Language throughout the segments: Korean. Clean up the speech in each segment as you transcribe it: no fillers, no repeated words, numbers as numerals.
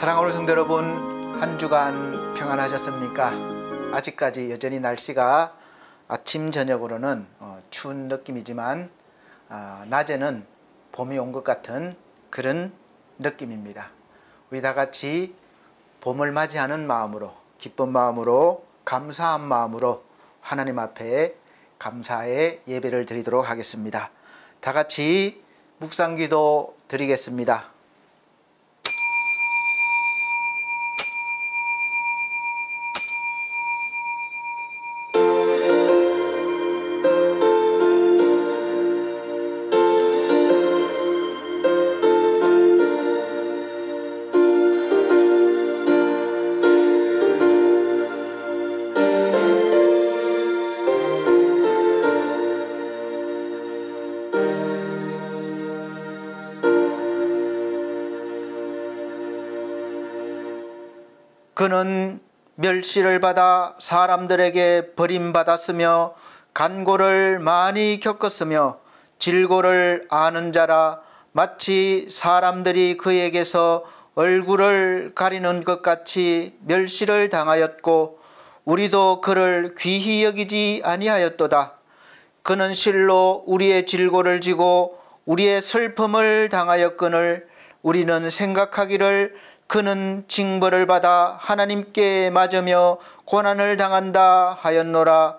사랑하는 성도 여러분, 한 주간 평안하셨습니까? 아직까지 여전히 날씨가 아침 저녁으로는 추운 느낌이지만 낮에는 봄이 온 것 같은 그런 느낌입니다. 우리 다 같이 봄을 맞이하는 마음으로, 기쁜 마음으로, 감사한 마음으로 하나님 앞에 감사의 예배를 드리도록 하겠습니다. 다 같이 묵상기도 드리겠습니다. 그는 멸시를 받아 사람들에게 버림받았으며 간고를 많이 겪었으며 질고를 아는 자라 마치 사람들이 그에게서 얼굴을 가리는 것 같이 멸시를 당하였고 우리도 그를 귀히 여기지 아니하였도다. 그는 실로 우리의 질고를 지고 우리의 슬픔을 당하였거늘 우리는 생각하기를 그는 징벌을 받아 하나님께 맞으며 고난을 당한다 하였노라.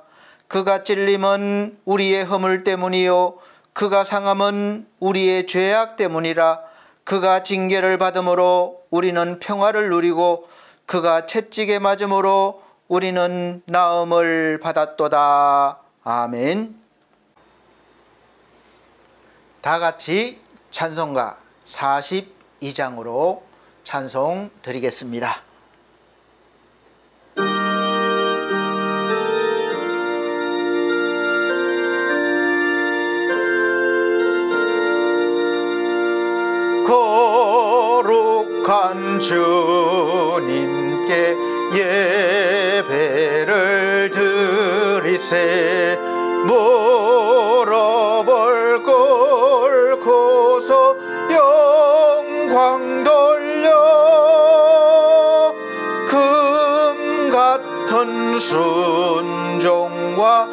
그가 찔림은 우리의 허물 때문이요 그가 상함은 우리의 죄악 때문이라. 그가 징계를 받음으로 우리는 평화를 누리고 그가 채찍에 맞음으로 우리는 나음을 받았도다. 아멘. 다 같이 찬송가 42장으로 찬송 드리겠습니다. 거룩한 주님께 예배를 드리세. 물어볼 걸 고소 영광 돌려 금 같은 순종과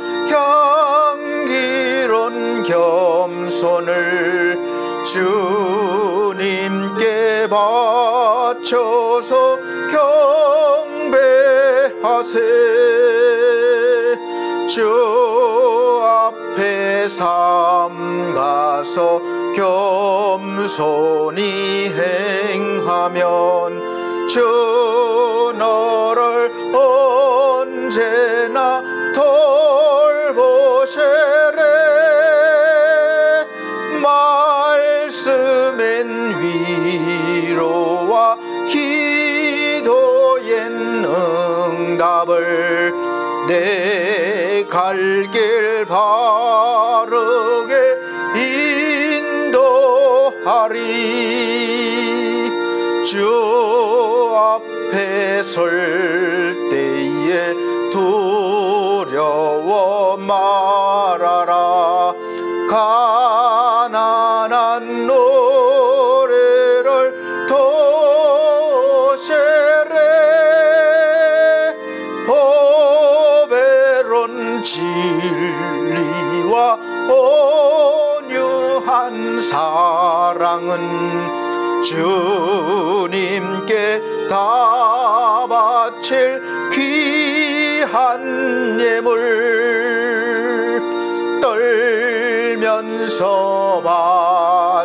향기로운 겸손을 주님께 바쳐서 경배하세. 주 앞에 삼가서 겸손히 행하면 주 너를 언제나 돌보시래. 말씀엔 위로와 기도엔 응답을 내 갈 길 바르게 인도하리. 주 앞에 설 때에 두려워 말아라. 가난한 노래를 도세래. 보배로운 진리와 온유한 사랑은 주님께 다 바칠 귀한 예물. 떨면서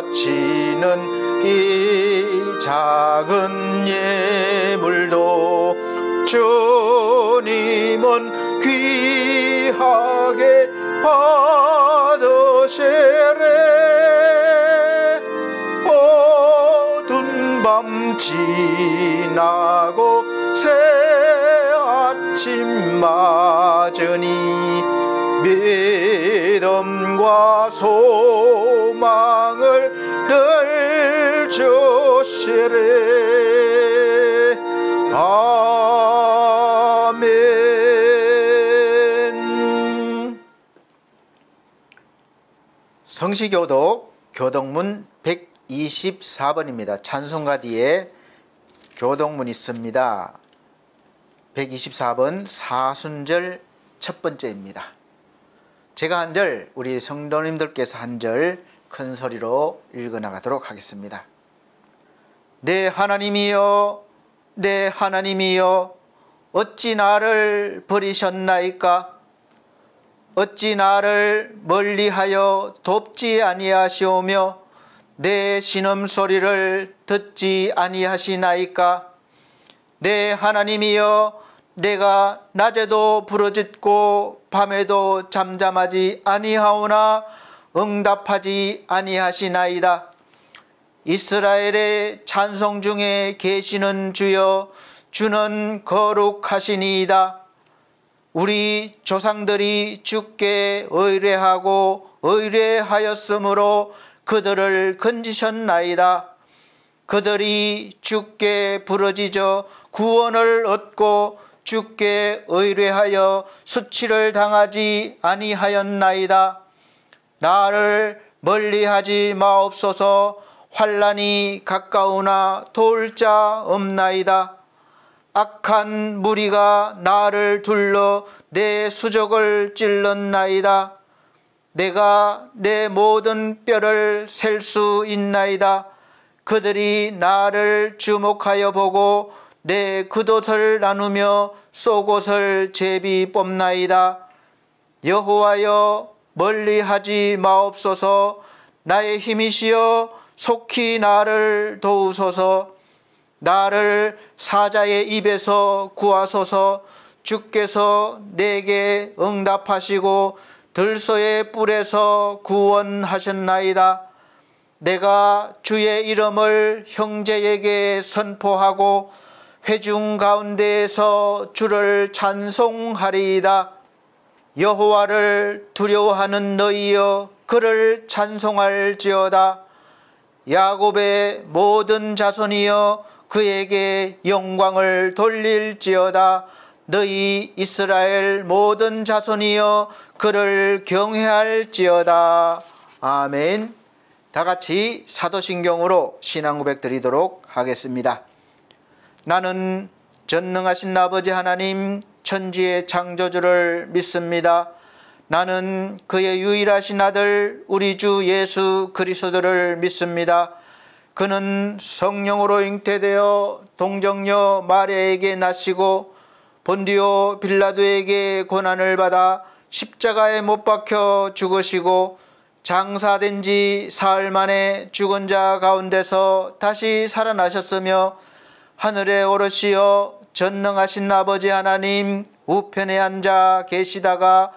바치는 이 작은 예물도 주님은 귀하게 받으시래. 어두운 밤 지나고 새 아침 맞으니 믿음과 소망을 늘 주시래. 아멘. 성시교독 교독문 124번입니다. 찬송가 뒤에 교동문 있습니다. 124번 사순절 첫 번째입니다. 제가 한 절, 우리 성도님들께서 한 절 큰 소리로 읽어나가도록 하겠습니다. 내 하나님이여, 내 하나님이여, 어찌 나를 버리셨나이까? 어찌 나를 멀리하여 돕지 아니하시오며 내 신음소리를 듣지 아니하시나이까? 내 하나님이여, 내가 낮에도 부르짖고 밤에도 잠잠하지 아니하오나 응답하지 아니하시나이다. 이스라엘의 찬송 중에 계시는 주여, 주는 거룩하시니이다. 우리 조상들이 주께 의뢰하고 의뢰하였으므로 그들을 건지셨나이다. 그들이 주께 부르짖어 구원을 얻고 주께 의뢰하여 수치를 당하지 아니하였나이다. 나를 멀리하지 마옵소서. 환난이 가까우나 도울 자 없나이다. 악한 무리가 나를 둘러 내 수족을 찔렀나이다. 내가 내 모든 뼈를 셀 수 있나이다. 그들이 나를 주목하여 보고 내 겉옷을 나누며 속옷을 제비 뽑나이다. 여호와여, 멀리하지 마옵소서. 나의 힘이시여, 속히 나를 도우소서. 나를 사자의 입에서 구하소서. 주께서 내게 응답하시고 들소의 뿔에서 구원하셨나이다. 내가 주의 이름을 형제에게 선포하고 회중 가운데에서 주를 찬송하리이다. 여호와를 두려워하는 너희여, 그를 찬송할지어다. 야곱의 모든 자손이여, 그에게 영광을 돌릴지어다. 너희 이스라엘 모든 자손이여, 그를 경외할지어다. 아멘. 다같이 사도신경으로 신앙 고백 드리도록 하겠습니다. 나는 전능하신 아버지 하나님 천지의 창조주를 믿습니다. 나는 그의 유일하신 아들 우리 주 예수 그리스도를 믿습니다. 그는 성령으로 잉태되어 동정녀 마리아에게 나시고 본디오 빌라도에게 고난을 받아 십자가에 못 박혀 죽으시고 장사된 지 사흘 만에 죽은 자 가운데서 다시 살아나셨으며 하늘에 오르시어 전능하신 아버지 하나님 우편에 앉아 계시다가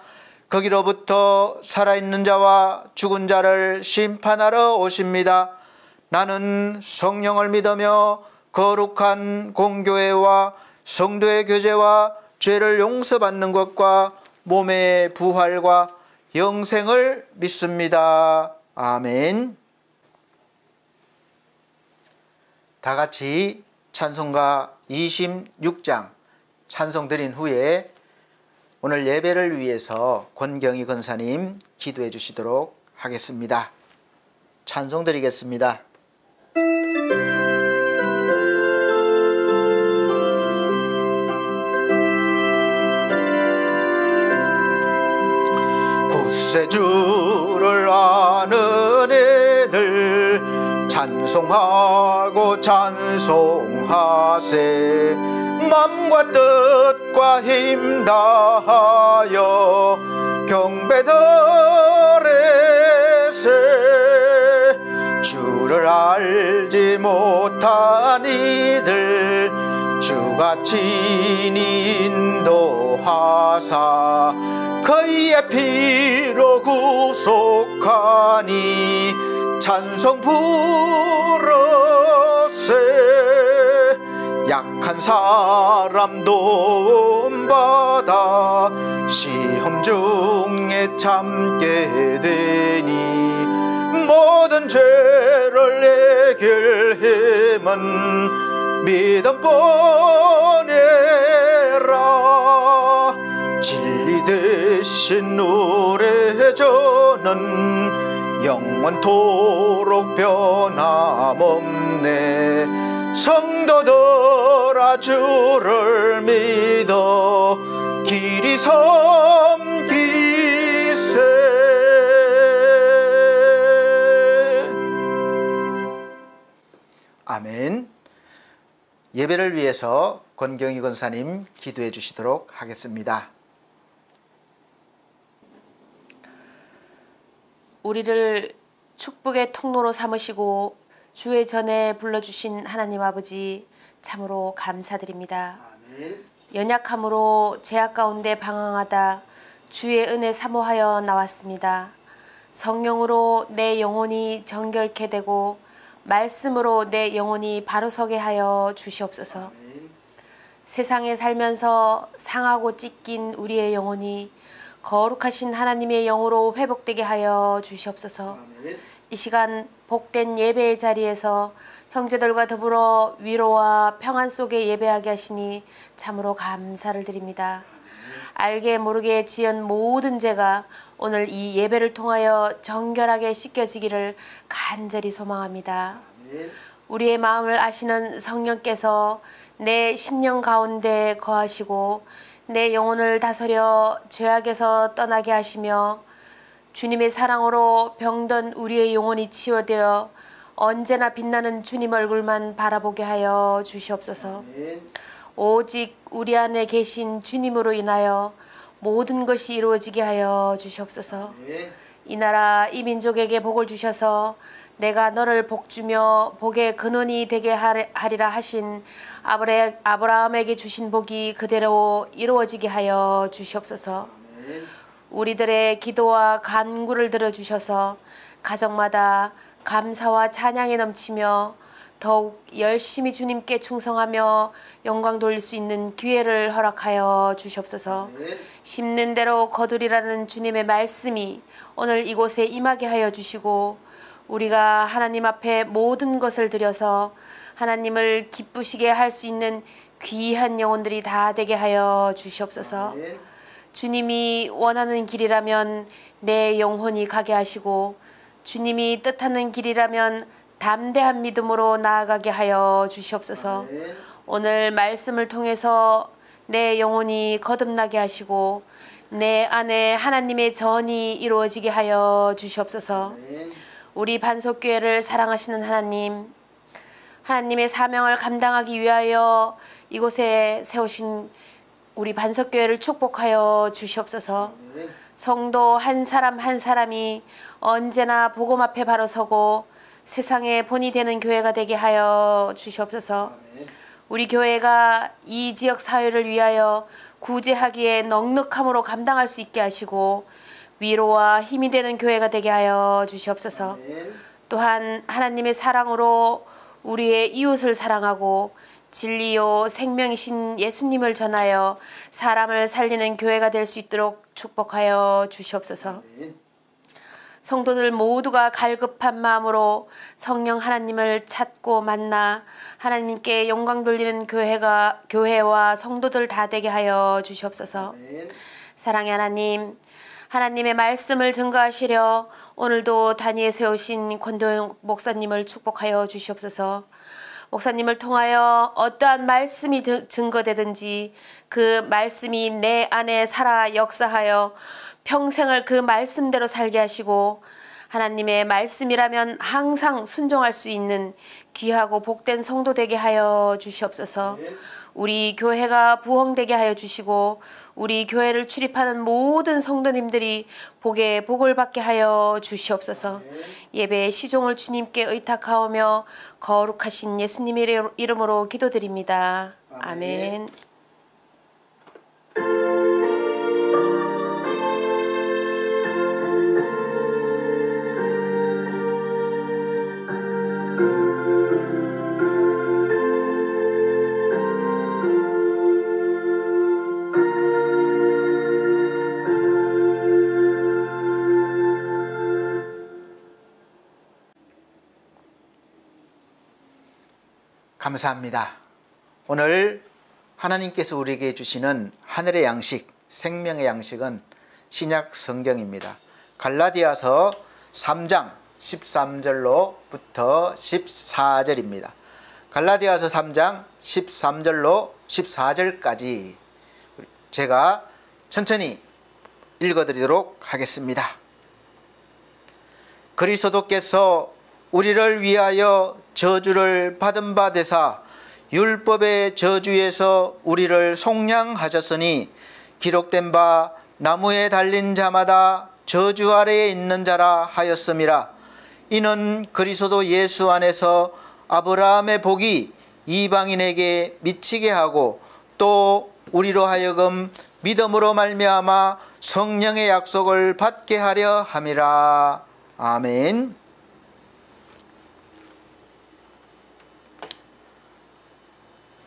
거기로부터 살아있는 자와 죽은 자를 심판하러 오십니다. 나는 성령을 믿으며 거룩한 공교회와 성도의 교제와 죄를 용서받는 것과 몸의 부활과 영생을 믿습니다. 아멘. 다같이 찬송가 26장 찬송 드린 후에 오늘 예배를 위해서 권경희 권사님 기도해 주시도록 하겠습니다. 찬송 드리겠습니다. 구세주를 아는 애들 찬송하고 찬송하세. 맘과 뜻과 힘 다하여 경배드레세. 주를 알지 못한 이들 주가 친히 인도하사 그의 피로 구속하니 찬송 부르세. 약한 사람 도움받아 시험 중에 참게 되니 모든 죄를 해결함은 믿음 뿐이라. 진리 대신 노래 저는 영원토록 변함없네. 성도들아 주를 믿어 길이 섬기세. 아멘. 예배를 위해서 권경희 권사님 기도해 주시도록 하겠습니다. 우리를 축복의 통로로 삼으시고 주의 전에 불러주신 하나님 아버지 참으로 감사드립니다. 아멘. 연약함으로 죄악 가운데 방황하다 주의 은혜 사모하여 나왔습니다. 성령으로 내 영혼이 정결케 되고 말씀으로 내 영혼이 바로 서게 하여 주시옵소서. 아멘. 세상에 살면서 상하고 찢긴 우리의 영혼이 거룩하신 하나님의 영으로 회복되게 하여 주시옵소서. 아멘. 이 시간 복된 예배의 자리에서 형제들과 더불어 위로와 평안 속에 예배하게 하시니 참으로 감사를 드립니다. 알게 모르게 지은 모든 죄가 오늘 이 예배를 통하여 정결하게 씻겨지기를 간절히 소망합니다. 아멘. 우리의 마음을 아시는 성령께서 내 심령 가운데 거하시고 내 영혼을 다스려 죄악에서 떠나게 하시며 주님의 사랑으로 병든 우리의 영혼이 치유되어 언제나 빛나는 주님 얼굴만 바라보게 하여 주시옵소서. 아멘. 오직 우리 안에 계신 주님으로 인하여 모든 것이 이루어지게 하여 주시옵소서. 아멘. 이 나라 이 민족에게 복을 주셔서 내가 너를 복주며 복의 근원이 되게 하리라 하신 아브라함에게 주신 복이 그대로 이루어지게 하여 주시옵소서. 아멘. 우리들의 기도와 간구를 들어주셔서 가정마다 감사와 찬양에 넘치며 더욱 열심히 주님께 충성하며 영광 돌릴 수 있는 기회를 허락하여 주시옵소서. 아멘. 심는 대로 거두리라는 주님의 말씀이 오늘 이곳에 임하게 하여 주시고 우리가 하나님 앞에 모든 것을 드려서 하나님을 기쁘시게 할 수 있는 귀한 영혼들이 다 되게 하여 주시옵소서. 아멘. 주님이 원하는 길이라면 내 영혼이 가게 하시고 주님이 뜻하는 길이라면 담대한 믿음으로 나아가게 하여 주시옵소서. 아멘. 오늘 말씀을 통해서 내 영혼이 거듭나게 하시고 내 안에 하나님의 전이 이루어지게 하여 주시옵소서. 아멘. 우리 반석교회를 사랑하시는 하나님, 하나님의 사명을 감당하기 위하여 이곳에 세우신 우리 반석교회를 축복하여 주시옵소서. 아멘. 성도 한 사람 한 사람이 언제나 복음 앞에 바로 서고 세상의 본이 되는 교회가 되게 하여 주시옵소서. 아멘. 우리 교회가 이 지역 사회를 위하여 구제하기에 넉넉함으로 감당할 수 있게 하시고 위로와 힘이 되는 교회가 되게 하여 주시옵소서. 아멘. 또한 하나님의 사랑으로 우리의 이웃을 사랑하고 진리요 생명이신 예수님을 전하여 사람을 살리는 교회가 될 수 있도록 축복하여 주시옵소서. 아멘. 성도들 모두가 갈급한 마음으로 성령 하나님을 찾고 만나 하나님께 영광 돌리는 교회와 성도들 다 되게 하여 주시옵소서. 아멘. 사랑의 하나님, 하나님의 말씀을 증거하시려 오늘도 단위에 세우신 권도영 목사님을 축복하여 주시옵소서. 목사님을 통하여 어떠한 말씀이 증거되든지 그 말씀이 내 안에 살아 역사하여 평생을 그 말씀대로 살게 하시고 하나님의 말씀이라면 항상 순종할 수 있는 귀하고 복된 성도 되게 하여 주시옵소서. 우리 교회가 부흥되게 하여 주시고 우리 교회를 출입하는 모든 성도님들이 복에 복을 받게 하여 주시옵소서. 예배의 시종을 주님께 의탁하오며 거룩하신 예수님의 이름으로 기도드립니다. 아멘. 감사합니다. 오늘 하나님께서 우리에게 주시는 하늘의 양식, 생명의 양식은 신약 성경입니다. 갈라디아서 3장 13절로부터 14절입니다. 갈라디아서 3장 13절로 14절까지 제가 천천히 읽어드리도록 하겠습니다. 그리스도께서 우리를 위하여 저주를 받은 바 되사 율법의 저주에서 우리를 속량하셨으니 기록된 바 나무에 달린 자마다 저주 아래에 있는 자라 하였음이라. 이는 그리스도 예수 안에서 아브라함의 복이 이방인에게 미치게 하고 또 우리로 하여금 믿음으로 말미암아 성령의 약속을 받게 하려 함이라. 아멘.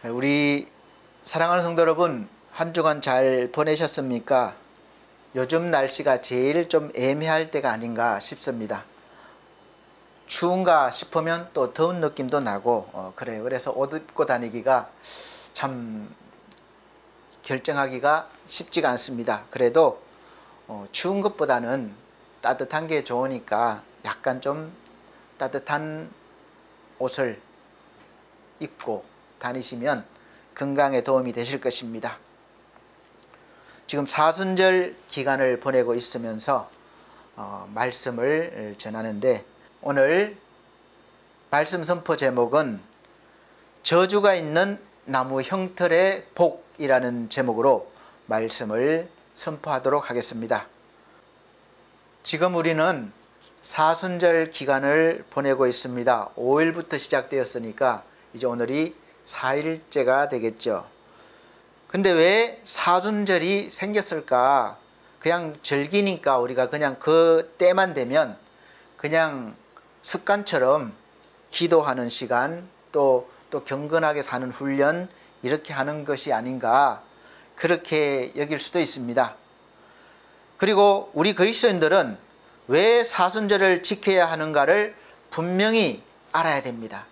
우리 사랑하는 성도 여러분, 한 주간 잘 보내셨습니까? 요즘 날씨가 제일 좀 애매할 때가 아닌가 싶습니다. 추운가 싶으면 또 더운 느낌도 나고 그래요. 그래서 옷 입고 다니기가 참 결정하기가 쉽지가 않습니다. 그래도 추운 것보다는 따뜻한 게 좋으니까 약간 좀 따뜻한 옷을 입고 다니시면 건강에 도움이 되실 것입니다. 지금 사순절 기간을 보내고 있으면서 말씀을 전하는데, 오늘 말씀 선포 제목은 저주가 있는 나무 형틀의 복이라는 제목으로 말씀을 선포하도록 하겠습니다. 지금 우리는 사순절 기간을 보내고 있습니다. 5일부터 시작되었으니까 이제 오늘이 4일째가 되겠죠. 근데 왜 사순절이 생겼을까? 그냥 절기니까 우리가 그냥 그 때만 되면 그냥 습관처럼 기도하는 시간, 또 경건하게 사는 훈련, 이렇게 하는 것이 아닌가, 그렇게 여길 수도 있습니다. 그리고 우리 그리스도인들은 왜 사순절을 지켜야 하는가를 분명히 알아야 됩니다.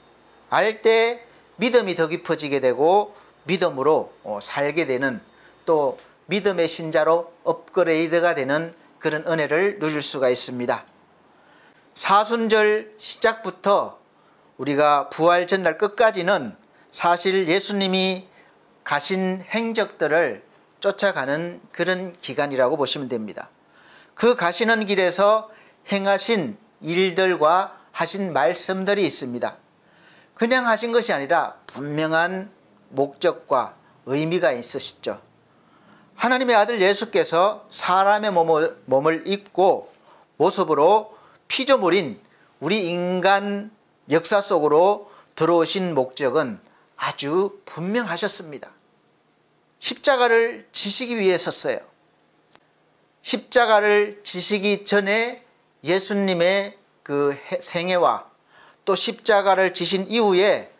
알 때 믿음이 더 깊어지게 되고 믿음으로 살게 되는, 또 믿음의 신자로 업그레이드가 되는 그런 은혜를 누릴 수가 있습니다. 사순절 시작부터 우리가 부활 전날 끝까지는 사실 예수님이 가신 행적들을 쫓아가는 그런 기간이라고 보시면 됩니다. 그 가시는 길에서 행하신 일들과 하신 말씀들이 있습니다. 그냥 하신 것이 아니라 분명한 목적과 의미가 있으시죠. 하나님의 아들 예수께서 사람의 몸을 입고 모습으로 피조물인 우리 인간 역사 속으로 들어오신 목적은 아주 분명하셨습니다. 십자가를 지시기 위해 섰어요. 십자가를 지시기 전에 예수님의 그 생애와 또 십자가를 지신 이후에,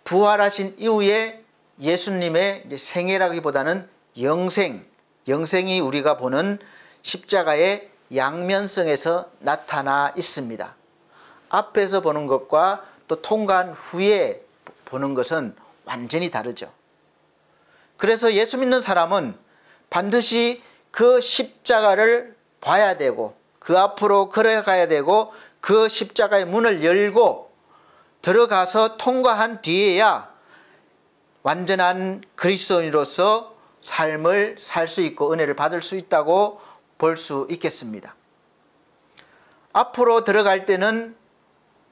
부활하신 이후에 예수님의 생애라기보다는 영생이 우리가 보는 십자가의 양면성에서 나타나 있습니다. 앞에서 보는 것과 또 통과한 후에 보는 것은 완전히 다르죠. 그래서 예수 믿는 사람은 반드시 그 십자가를 봐야 되고, 그 앞으로 걸어가야 되고, 그 십자가의 문을 열고 들어가서 통과한 뒤에야 완전한 그리스도인으로서 삶을 살 수 있고 은혜를 받을 수 있다고 볼 수 있겠습니다. 앞으로 들어갈 때는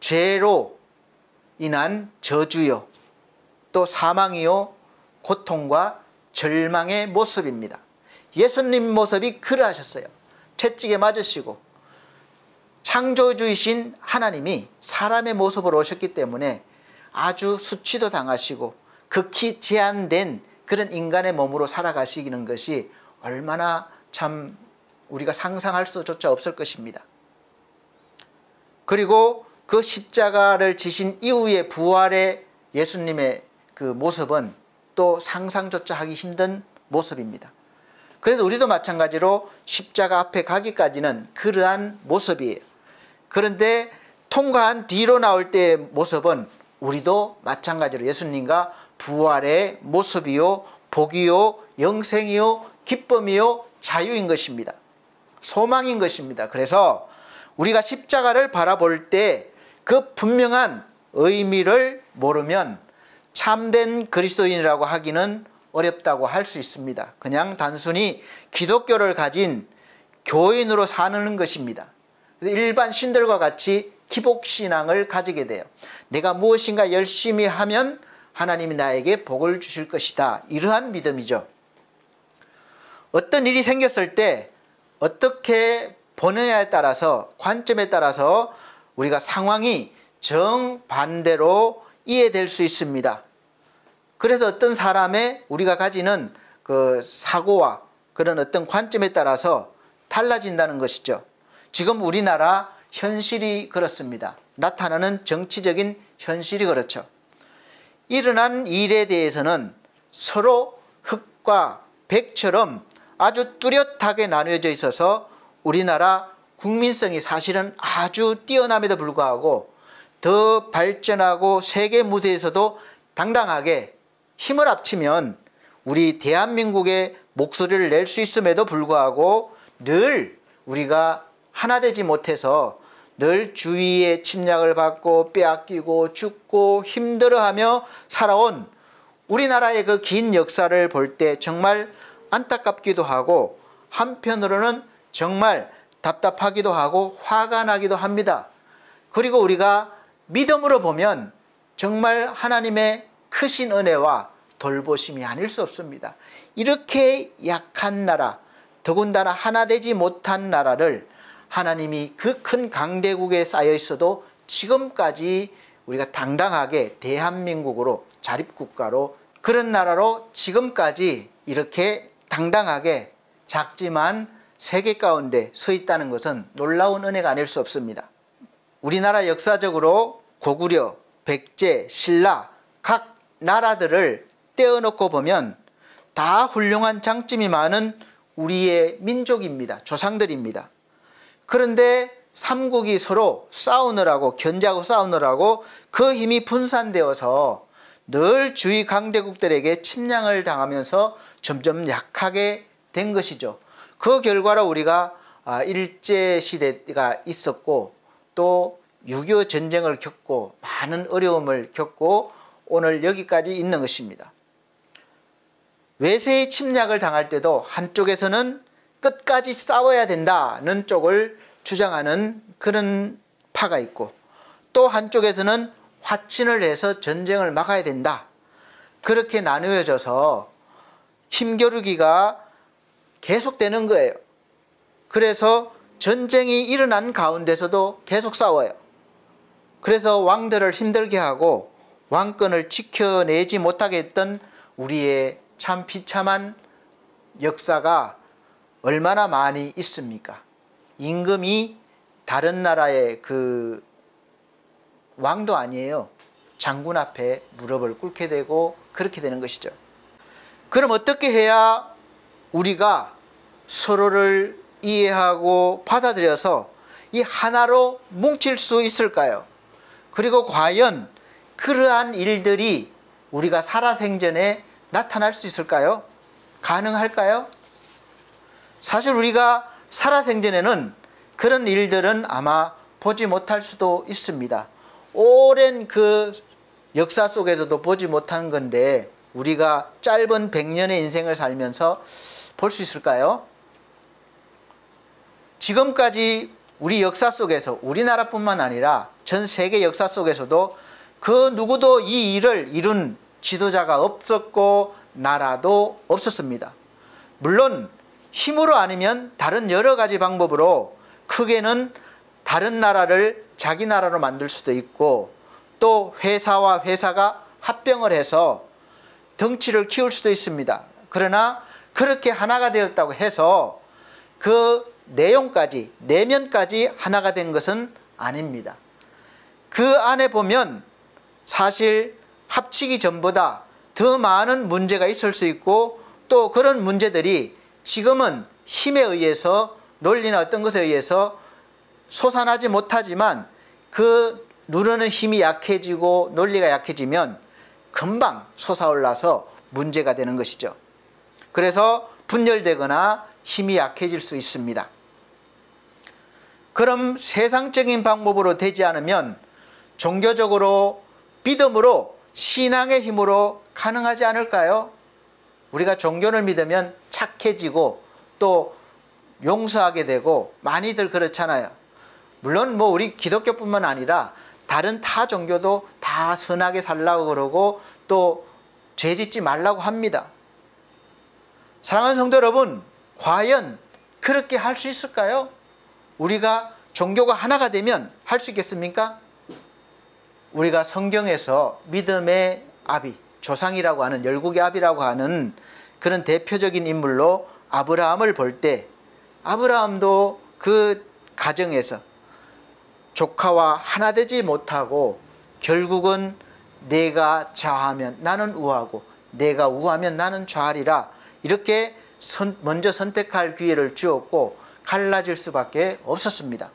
죄로 인한 저주요, 또 사망이요, 고통과 절망의 모습입니다. 예수님 모습이 그러하셨어요. 채찍에 맞으시고 창조주이신 하나님이 사람의 모습으로 오셨기 때문에 아주 수치도 당하시고 극히 제한된 그런 인간의 몸으로 살아가시는 것이 얼마나 참 우리가 상상할 수조차 없을 것입니다. 그리고 그 십자가를 지신 이후의 부활의 예수님의 그 모습은 또 상상조차 하기 힘든 모습입니다. 그래서 우리도 마찬가지로 십자가 앞에 가기까지는 그러한 모습이에요. 그런데 통과한 뒤로 나올 때의 모습은 우리도 마찬가지로 예수님과 부활의 모습이요, 복이요, 영생이요, 기쁨이요, 자유인 것입니다. 소망인 것입니다. 그래서 우리가 십자가를 바라볼 때 그 분명한 의미를 모르면 참된 그리스도인이라고 하기는 어렵다고 할 수 있습니다. 그냥 단순히 기독교를 가진 교인으로 사는 것입니다. 일반 신들과 같이 기복신앙을 가지게 돼요. 내가 무엇인가 열심히 하면 하나님이 나에게 복을 주실 것이다. 이러한 믿음이죠. 어떤 일이 생겼을 때 어떻게 보느냐에 따라서, 관점에 따라서 우리가 상황이 정반대로 이해될 수 있습니다. 그래서 어떤 사람의 우리가 가지는 그 사고와 그런 어떤 관점에 따라서 달라진다는 것이죠. 지금 우리나라 현실이 그렇습니다. 나타나는 정치적인 현실이 그렇죠. 일어난 일에 대해서는 서로 흑과 백처럼 아주 뚜렷하게 나누어져 있어서 우리나라 국민성이 사실은 아주 뛰어남에도 불구하고 더 발전하고 세계 무대에서도 당당하게 힘을 합치면 우리 대한민국의 목소리를 낼 수 있음에도 불구하고 늘 우리가 하나 되지 못해서 늘 주위의 침략을 받고 빼앗기고 죽고 힘들어하며 살아온 우리나라의 그 긴 역사를 볼 때 정말 안타깝기도 하고 한편으로는 정말 답답하기도 하고 화가 나기도 합니다. 그리고 우리가 믿음으로 보면 정말 하나님의 크신 은혜와 돌보심이 아닐 수 없습니다. 이렇게 약한 나라, 더군다나 하나 되지 못한 나라를 하나님이 그 큰 강대국에 쌓여 있어도 지금까지 우리가 당당하게 대한민국으로 자립국가로 그런 나라로 지금까지 이렇게 당당하게 작지만 세계 가운데 서 있다는 것은 놀라운 은혜가 아닐 수 없습니다. 우리나라 역사적으로 고구려, 백제, 신라 각 나라들을 떼어놓고 보면 다 훌륭한 장점이 많은 우리의 민족입니다. 조상들입니다. 그런데 삼국이 서로 싸우느라고 견제하고 싸우느라고 그 힘이 분산되어서 늘 주위 강대국들에게 침략을 당하면서 점점 약하게 된 것이죠. 그 결과로 우리가 일제시대가 있었고 또 6.25 전쟁을 겪고 많은 어려움을 겪고 오늘 여기까지 있는 것입니다. 외세의 침략을 당할 때도 한쪽에서는 끝까지 싸워야 된다는 쪽을 주장하는 그런 파가 있고 또 한쪽에서는 화친을 해서 전쟁을 막아야 된다. 그렇게 나누어져서 힘겨루기가 계속되는 거예요. 그래서 전쟁이 일어난 가운데서도 계속 싸워요. 그래서 왕들을 힘들게 하고 왕권을 지켜내지 못하게 했던 우리의 참 비참한 역사가 얼마나 많이 있습니까? 임금이 다른 나라의 그 왕도 아니에요. 장군 앞에 무릎을 꿇게 되고 그렇게 되는 것이죠. 그럼 어떻게 해야 우리가 서로를 이해하고 받아들여서 이 하나로 뭉칠 수 있을까요? 그리고 과연 그러한 일들이 우리가 살아생전에 나타날 수 있을까요? 가능할까요? 사실 우리가 살아생전에는 그런 일들은 아마 보지 못할 수도 있습니다. 오랜 그 역사 속에서도 보지 못한 건데 우리가 짧은 100년의 인생을 살면서 볼 수 있을까요? 지금까지 우리 역사 속에서 우리나라뿐만 아니라 전 세계 역사 속에서도 그 누구도 이 일을 이룬 지도자가 없었고 나라도 없었습니다. 물론 힘으로 아니면 다른 여러 가지 방법으로 크게는 다른 나라를 자기 나라로 만들 수도 있고 또 회사와 회사가 합병을 해서 덩치를 키울 수도 있습니다. 그러나 그렇게 하나가 되었다고 해서 그 내용까지 내면까지 하나가 된 것은 아닙니다. 그 안에 보면 사실 합치기 전보다 더 많은 문제가 있을 수 있고 또 그런 문제들이 지금은 힘에 의해서 논리나 어떤 것에 의해서 솟아나지 못하지만 그 누르는 힘이 약해지고 논리가 약해지면 금방 솟아올라서 문제가 되는 것이죠. 그래서 분열되거나 힘이 약해질 수 있습니다. 그럼 세상적인 방법으로 되지 않으면 종교적으로 믿음으로 신앙의 힘으로 가능하지 않을까요? 우리가 종교를 믿으면 착해지고 또 용서하게 되고 많이들 그렇잖아요. 물론 뭐 우리 기독교뿐만 아니라 다른 타 종교도 다 선하게 살라고 그러고 또 죄짓지 말라고 합니다. 사랑하는 성도 여러분, 과연 그렇게 할 수 있을까요? 우리가 종교가 하나가 되면 할 수 있겠습니까? 우리가 성경에서 믿음의 아비, 조상이라고 하는, 열국의 아비라고 하는 그런 대표적인 인물로 아브라함을 볼 때, 아브라함도 그 가정에서 조카와 하나 되지 못하고 결국은 내가 좌하면 나는 우하고 내가 우하면 나는 좌하리라, 이렇게 먼저 선택할 기회를 주었고 갈라질 수밖에 없었습니다.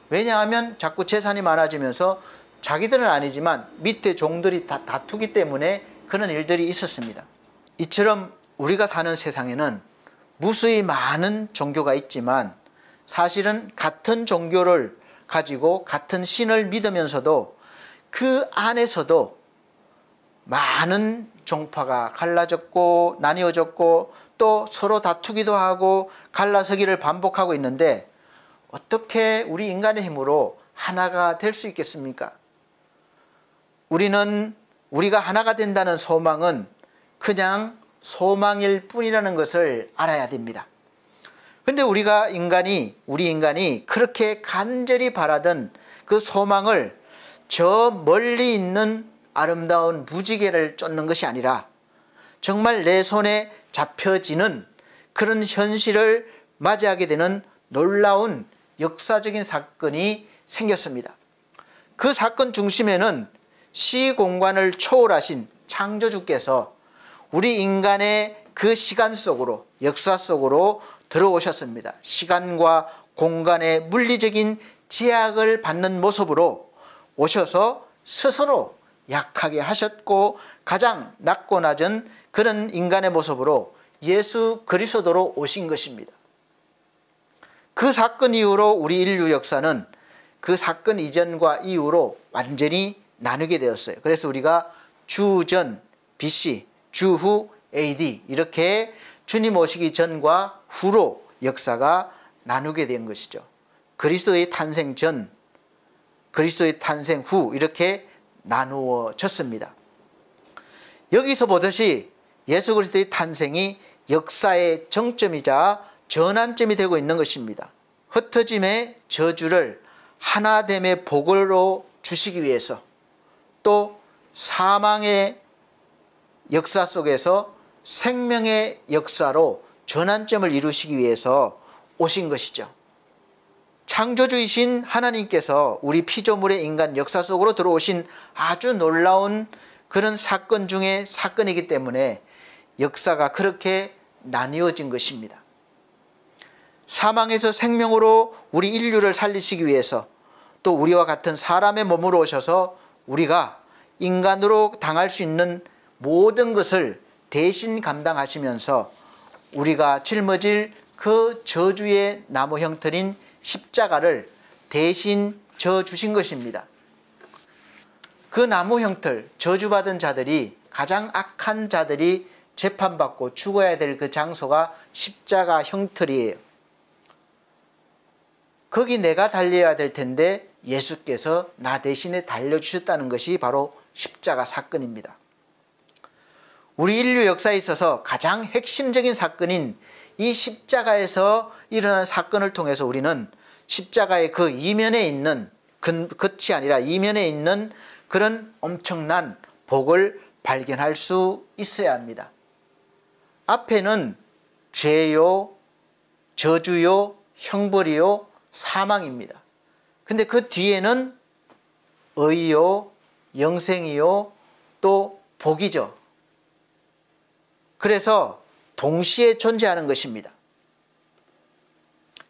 왜냐하면 자꾸 재산이 많아지면서 자기들은 아니지만 밑에 종들이 다투기 때문에 그런 일들이 있었습니다. 이처럼 우리가 사는 세상에는 무수히 많은 종교가 있지만 사실은 같은 종교를 가지고 같은 신을 믿으면서도 그 안에서도 많은 종파가 갈라졌고 나뉘어졌고 또 서로 다투기도 하고 갈라서기를 반복하고 있는데 어떻게 우리 인간의 힘으로 하나가 될 수 있겠습니까? 우리가 하나가 된다는 소망은 그냥 소망일 뿐이라는 것을 알아야 됩니다. 그런데 우리 인간이 그렇게 간절히 바라던 그 소망을 저 멀리 있는 아름다운 무지개를 쫓는 것이 아니라 정말 내 손에 잡혀지는 그런 현실을 맞이하게 되는 놀라운 역사적인 사건이 생겼습니다. 그 사건 중심에는 시공간을 초월하신 창조주께서 우리 인간의 그 시간 속으로, 역사 속으로 들어오셨습니다. 시간과 공간의 물리적인 제약을 받는 모습으로 오셔서 스스로 약하게 하셨고 가장 낮고 낮은 그런 인간의 모습으로 예수 그리스도로 오신 것입니다. 그 사건 이후로 우리 인류 역사는 그 사건 이전과 이후로 완전히 나누게 되었어요. 그래서 우리가 주전 BC, 주후 AD 이렇게 주님 오시기 전과 후로 역사가 나누게 된 것이죠. 그리스도의 탄생 전, 그리스도의 탄생 후 이렇게 나누어졌습니다. 여기서 보듯이 예수 그리스도의 탄생이 역사의 정점이자 전환점이 되고 있는 것입니다. 흩어짐의 저주를 하나됨의 복으로 주시기 위해서 또 사망의 역사 속에서 생명의 역사로 전환점을 이루시기 위해서 오신 것이죠. 창조주이신 하나님께서 우리 피조물의 인간 역사 속으로 들어오신 아주 놀라운 그런 사건 중에 사건이기 때문에 역사가 그렇게 나뉘어진 것입니다. 사망에서 생명으로 우리 인류를 살리시기 위해서 또 우리와 같은 사람의 몸으로 오셔서 우리가 인간으로 당할 수 있는 모든 것을 대신 감당하시면서 우리가 짊어질 그 저주의 나무 형틀인 십자가를 대신 져 주신 것입니다. 그 나무 형틀, 저주받은 자들이, 가장 악한 자들이 재판받고 죽어야 될 그 장소가 십자가 형틀이에요. 거기 내가 달려야 될 텐데 예수께서 나 대신에 달려주셨다는 것이 바로 십자가 사건입니다. 우리 인류 역사에 있어서 가장 핵심적인 사건인 이 십자가에서 일어난 사건을 통해서 우리는 십자가의 그 이면에 있는, 끝이 아니라 이면에 있는 그런 엄청난 복을 발견할 수 있어야 합니다. 앞에는 죄요, 저주요, 형벌이요, 사망입니다. 근데 그 뒤에는 의요, 영생이요, 또 복이죠. 그래서 동시에 존재하는 것입니다.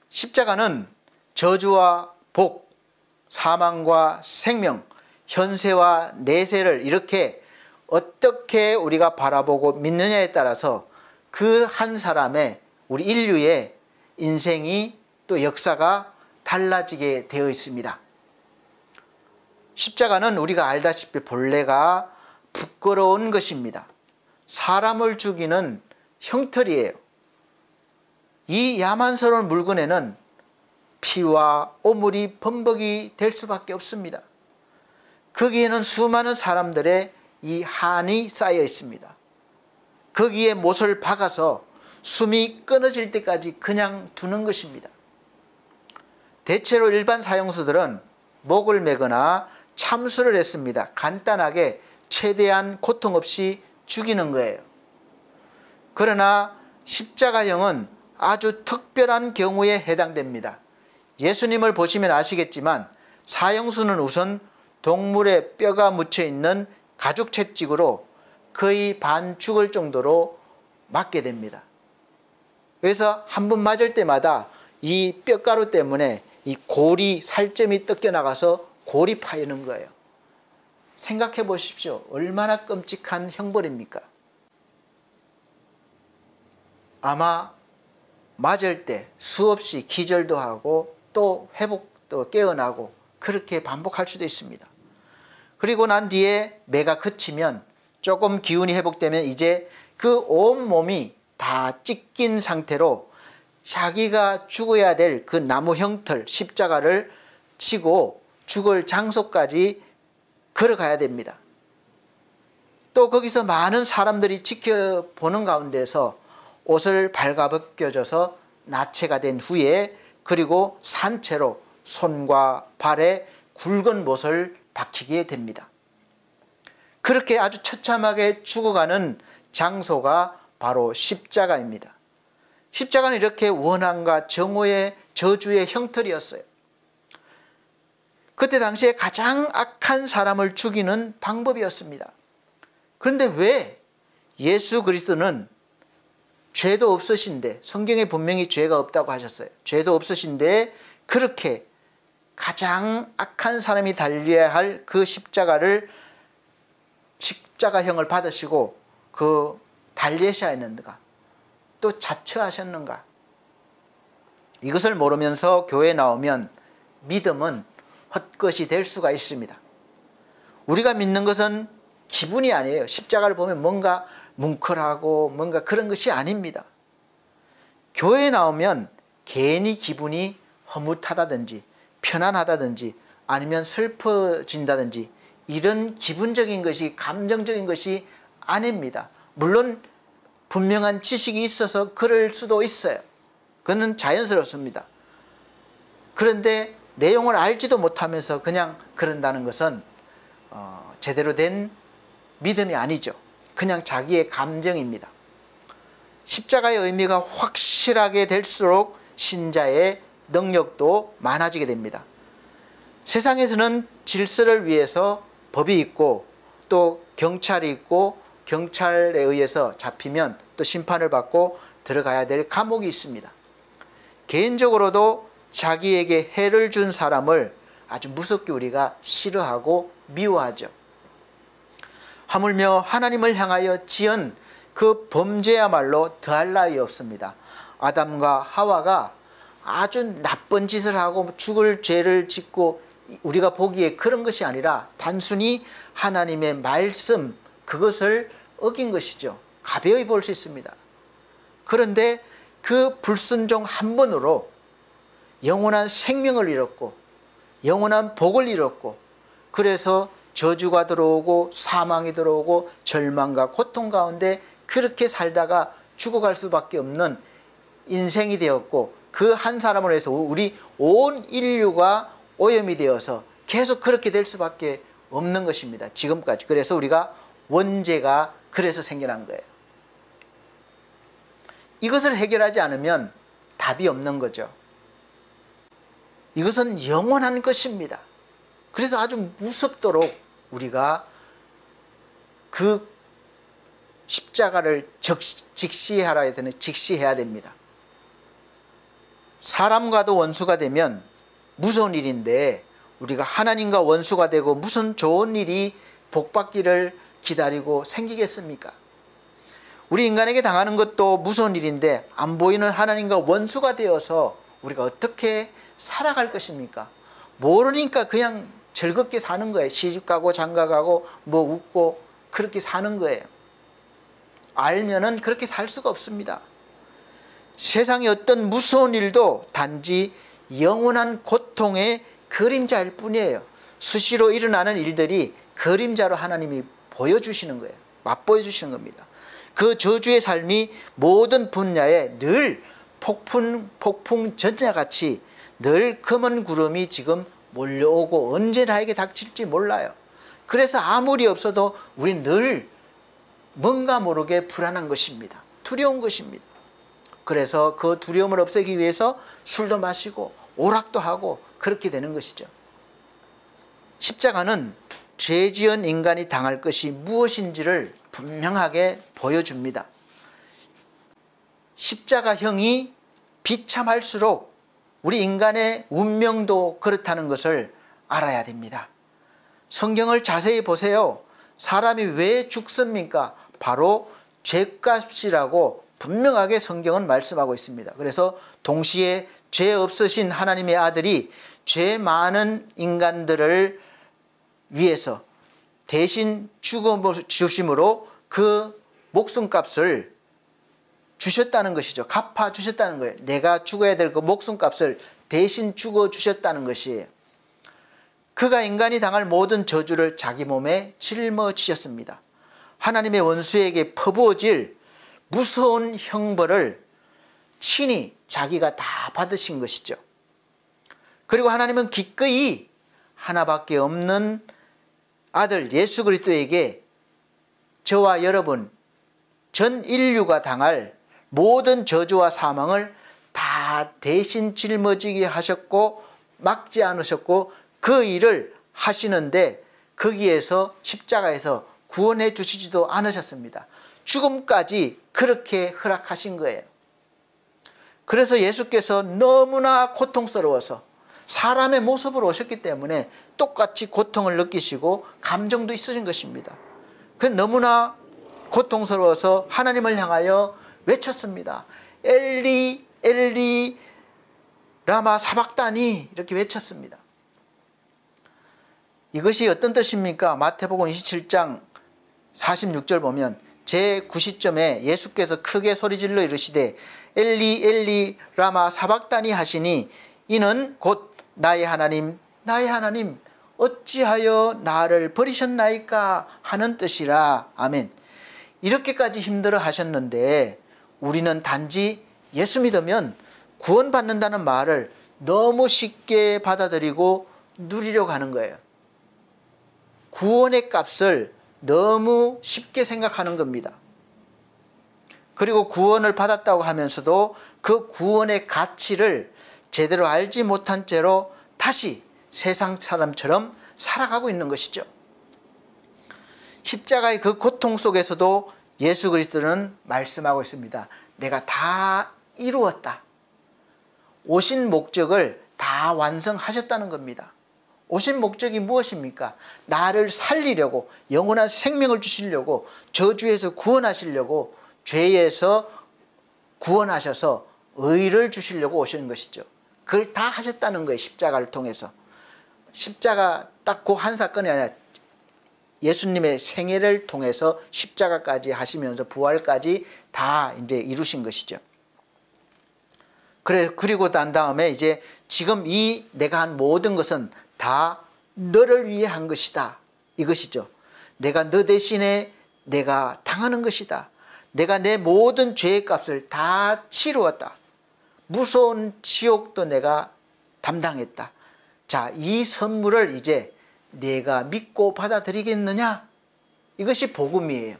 십자가는 저주와 복, 사망과 생명, 현세와 내세를 이렇게 어떻게 우리가 바라보고 믿느냐에 따라서 그 한 사람의, 우리 인류의 인생이 또 역사가 달라지게 되어 있습니다. 십자가는 우리가 알다시피 본래가 부끄러운 것입니다. 사람을 죽이는 형틀이에요. 이 야만스러운 물건에는 피와 오물이 범벅이 될 수밖에 없습니다. 거기에는 수많은 사람들의 이 한이 쌓여 있습니다. 거기에 못을 박아서 숨이 끊어질 때까지 그냥 두는 것입니다. 대체로 일반 사형수들은 목을 매거나 참수를 했습니다. 간단하게 최대한 고통 없이 죽이는 거예요. 그러나 십자가형은 아주 특별한 경우에 해당됩니다. 예수님을 보시면 아시겠지만 사형수는 우선 동물의 뼈가 묻혀 있는 가죽 채찍으로 거의 반 죽을 정도로 맞게 됩니다. 그래서 한 번 맞을 때마다 이 뼈가루 때문에 이 골이 살점이 뜯겨나가서 골이 파이는 거예요. 생각해 보십시오. 얼마나 끔찍한 형벌입니까? 아마 맞을 때 수없이 기절도 하고 또 회복도 깨어나고 그렇게 반복할 수도 있습니다. 그리고 난 뒤에 매가 그치면 조금 기운이 회복되면 이제 그 온몸이 다 찢긴 상태로 자기가 죽어야 될 그 나무 형틀 십자가를 치고 죽을 장소까지 걸어가야 됩니다. 또 거기서 많은 사람들이 지켜보는 가운데서 옷을 발가벗겨져서 나체가 된 후에 그리고 산채로 손과 발에 굵은 못을 박히게 됩니다. 그렇게 아주 처참하게 죽어가는 장소가 바로 십자가입니다. 십자가는 이렇게 원한과 정오의 저주의 형틀이었어요. 그때 당시에 가장 악한 사람을 죽이는 방법이었습니다. 그런데 왜 예수 그리스도는 죄도 없으신데, 성경에 분명히 죄가 없다고 하셨어요. 죄도 없으신데 그렇게 가장 악한 사람이 달려야 할 그 십자가를 십자가형을 받으시고 그 달리셔야 했는가, 또 자처하셨는가. 이것을 모르면서 교회에 나오면 믿음은 헛것이 될 수가 있습니다. 우리가 믿는 것은 기분이 아니에요. 십자가를 보면 뭔가 뭉클하고 뭔가 그런 것이 아닙니다. 교회에 나오면 괜히 기분이 허무하다든지 편안하다든지 아니면 슬퍼진다든지 이런 기분적인 것이, 감정적인 것이 아닙니다. 물론 분명한 지식이 있어서 그럴 수도 있어요. 그건 자연스럽습니다. 그런데 내용을 알지도 못하면서 그냥 그런다는 것은 제대로 된 믿음이 아니죠. 그냥 자기의 감정입니다. 십자가의 의미가 확실하게 될수록 신자의 능력도 많아지게 됩니다. 세상에서는 질서를 위해서 법이 있고 또 경찰이 있고 경찰에 의해서 잡히면 또 심판을 받고 들어가야 될 감옥이 있습니다. 개인적으로도 자기에게 해를 준 사람을 아주 무섭게 우리가 싫어하고 미워하죠. 하물며 하나님을 향하여 지은 그 범죄야말로 더할 나위 없습니다. 아담과 하와가 아주 나쁜 짓을 하고 죽을 죄를 짓고 우리가 보기에 그런 것이 아니라 단순히 하나님의 말씀, 그것을 어긴 것이죠. 가벼이 볼 수 있습니다. 그런데 그 불순종 한 번으로 영원한 생명을 잃었고 영원한 복을 잃었고, 그래서 저주가 들어오고 사망이 들어오고 절망과 고통 가운데 그렇게 살다가 죽어갈 수밖에 없는 인생이 되었고, 그 한 사람을 위해서 우리 온 인류가 오염이 되어서 계속 그렇게 될 수밖에 없는 것입니다. 지금까지. 그래서 우리가 원죄가 그래서 생겨난 거예요. 이것을 해결하지 않으면 답이 없는 거죠. 이것은 영원한 것입니다. 그래서 아주 무섭도록 우리가 그 십자가를 직시해야 됩니다. 사람과도 원수가 되면 무서운 일인데 우리가 하나님과 원수가 되고 무슨 좋은 일이 복받기를 기다리고 생기겠습니까? 우리 인간에게 당하는 것도 무서운 일인데 안 보이는 하나님과 원수가 되어서 우리가 어떻게 살아갈 것입니까? 모르니까 그냥 즐겁게 사는 거예요. 시집가고 장가가고 뭐 웃고 그렇게 사는 거예요. 알면은 그렇게 살 수가 없습니다. 세상의 어떤 무서운 일도 단지 영원한 고통의 그림자일 뿐이에요. 수시로 일어나는 일들이 그림자로 하나님이 보여주시는 거예요. 맛보여 주시는 겁니다. 그 저주의 삶이 모든 분야에 늘 폭풍 전야같이 늘 검은 구름이 지금 몰려오고 언제 나에게 닥칠지 몰라요. 그래서 아무리 없어도 우린 늘 뭔가 모르게 불안한 것입니다. 두려운 것입니다. 그래서 그 두려움을 없애기 위해서 술도 마시고 오락도 하고 그렇게 되는 것이죠. 십자가는 죄 지은 인간이 당할 것이 무엇인지를 분명하게 보여줍니다. 십자가형이 비참할수록 우리 인간의 운명도 그렇다는 것을 알아야 됩니다. 성경을 자세히 보세요. 사람이 왜 죽습니까? 바로 죄값이라고 분명하게 성경은 말씀하고 있습니다. 그래서 동시에 죄 없으신 하나님의 아들이 죄 많은 인간들을 위해서 대신 죽음을 주심으로 그 목숨값을 주셨다는 것이죠. 갚아주셨다는 거예요. 내가 죽어야 될 그 목숨값을 대신 죽어주셨다는 것이에요. 그가 인간이 당할 모든 저주를 자기 몸에 짊어지셨습니다. 하나님의 원수에게 퍼부어질 무서운 형벌을 친히 자기가 다 받으신 것이죠. 그리고 하나님은 기꺼이 하나밖에 없는 아들 예수 그리스도에게 저와 여러분 전 인류가 당할 모든 저주와 사망을 다 대신 짊어지게 하셨고 막지 않으셨고 그 일을 하시는데 거기에서 십자가에서 구원해 주시지도 않으셨습니다. 죽음까지 그렇게 허락하신 거예요. 그래서 예수께서 너무나 고통스러워서 사람의 모습으로 오셨기 때문에 똑같이 고통을 느끼시고 감정도 있으신 것입니다. 그 너무나 고통스러워서 하나님을 향하여 외쳤습니다. 엘리 엘리 라마 사박다니 이렇게 외쳤습니다. 이것이 어떤 뜻입니까? 마태복음 27장 46절 보면 제9시점에 예수께서 크게 소리질러 이르시되 엘리 엘리 라마 사박다니 하시니 이는 곧 나의 하나님 나의 하나님 어찌하여 나를 버리셨나이까 하는 뜻이라. 아멘. 이렇게까지 힘들어 하셨는데 우리는 단지 예수 믿으면 구원받는다는 말을 너무 쉽게 받아들이고 누리려고 하는 거예요. 구원의 값을 너무 쉽게 생각하는 겁니다. 그리고 구원을 받았다고 하면서도 그 구원의 가치를 제대로 알지 못한 채로 다시 세상 사람처럼 살아가고 있는 것이죠. 십자가의 그 고통 속에서도 예수 그리스도는 말씀하고 있습니다. 내가 다 이루었다. 오신 목적을 다 완성하셨다는 겁니다. 오신 목적이 무엇입니까? 나를 살리려고, 영원한 생명을 주시려고, 저주에서 구원하시려고, 죄에서 구원하셔서 의를 주시려고 오시는 것이죠. 그걸 다 하셨다는 거예요. 십자가를 통해서. 십자가 딱 그 한 사건이 아니라 예수님의 생애를 통해서 십자가까지 하시면서 부활까지 다 이제 이루신 것이죠. 그리고 난 다음에 이제 지금 이 내가 한 모든 것은 다 너를 위해 한 것이다. 이것이죠. 내가 너 대신에 내가 당하는 것이다. 내가 내 모든 죄의 값을 다 치루었다. 무서운 지옥도 내가 담당했다. 자, 이 선물을 이제 내가 믿고 받아들이겠느냐? 이것이 복음이에요.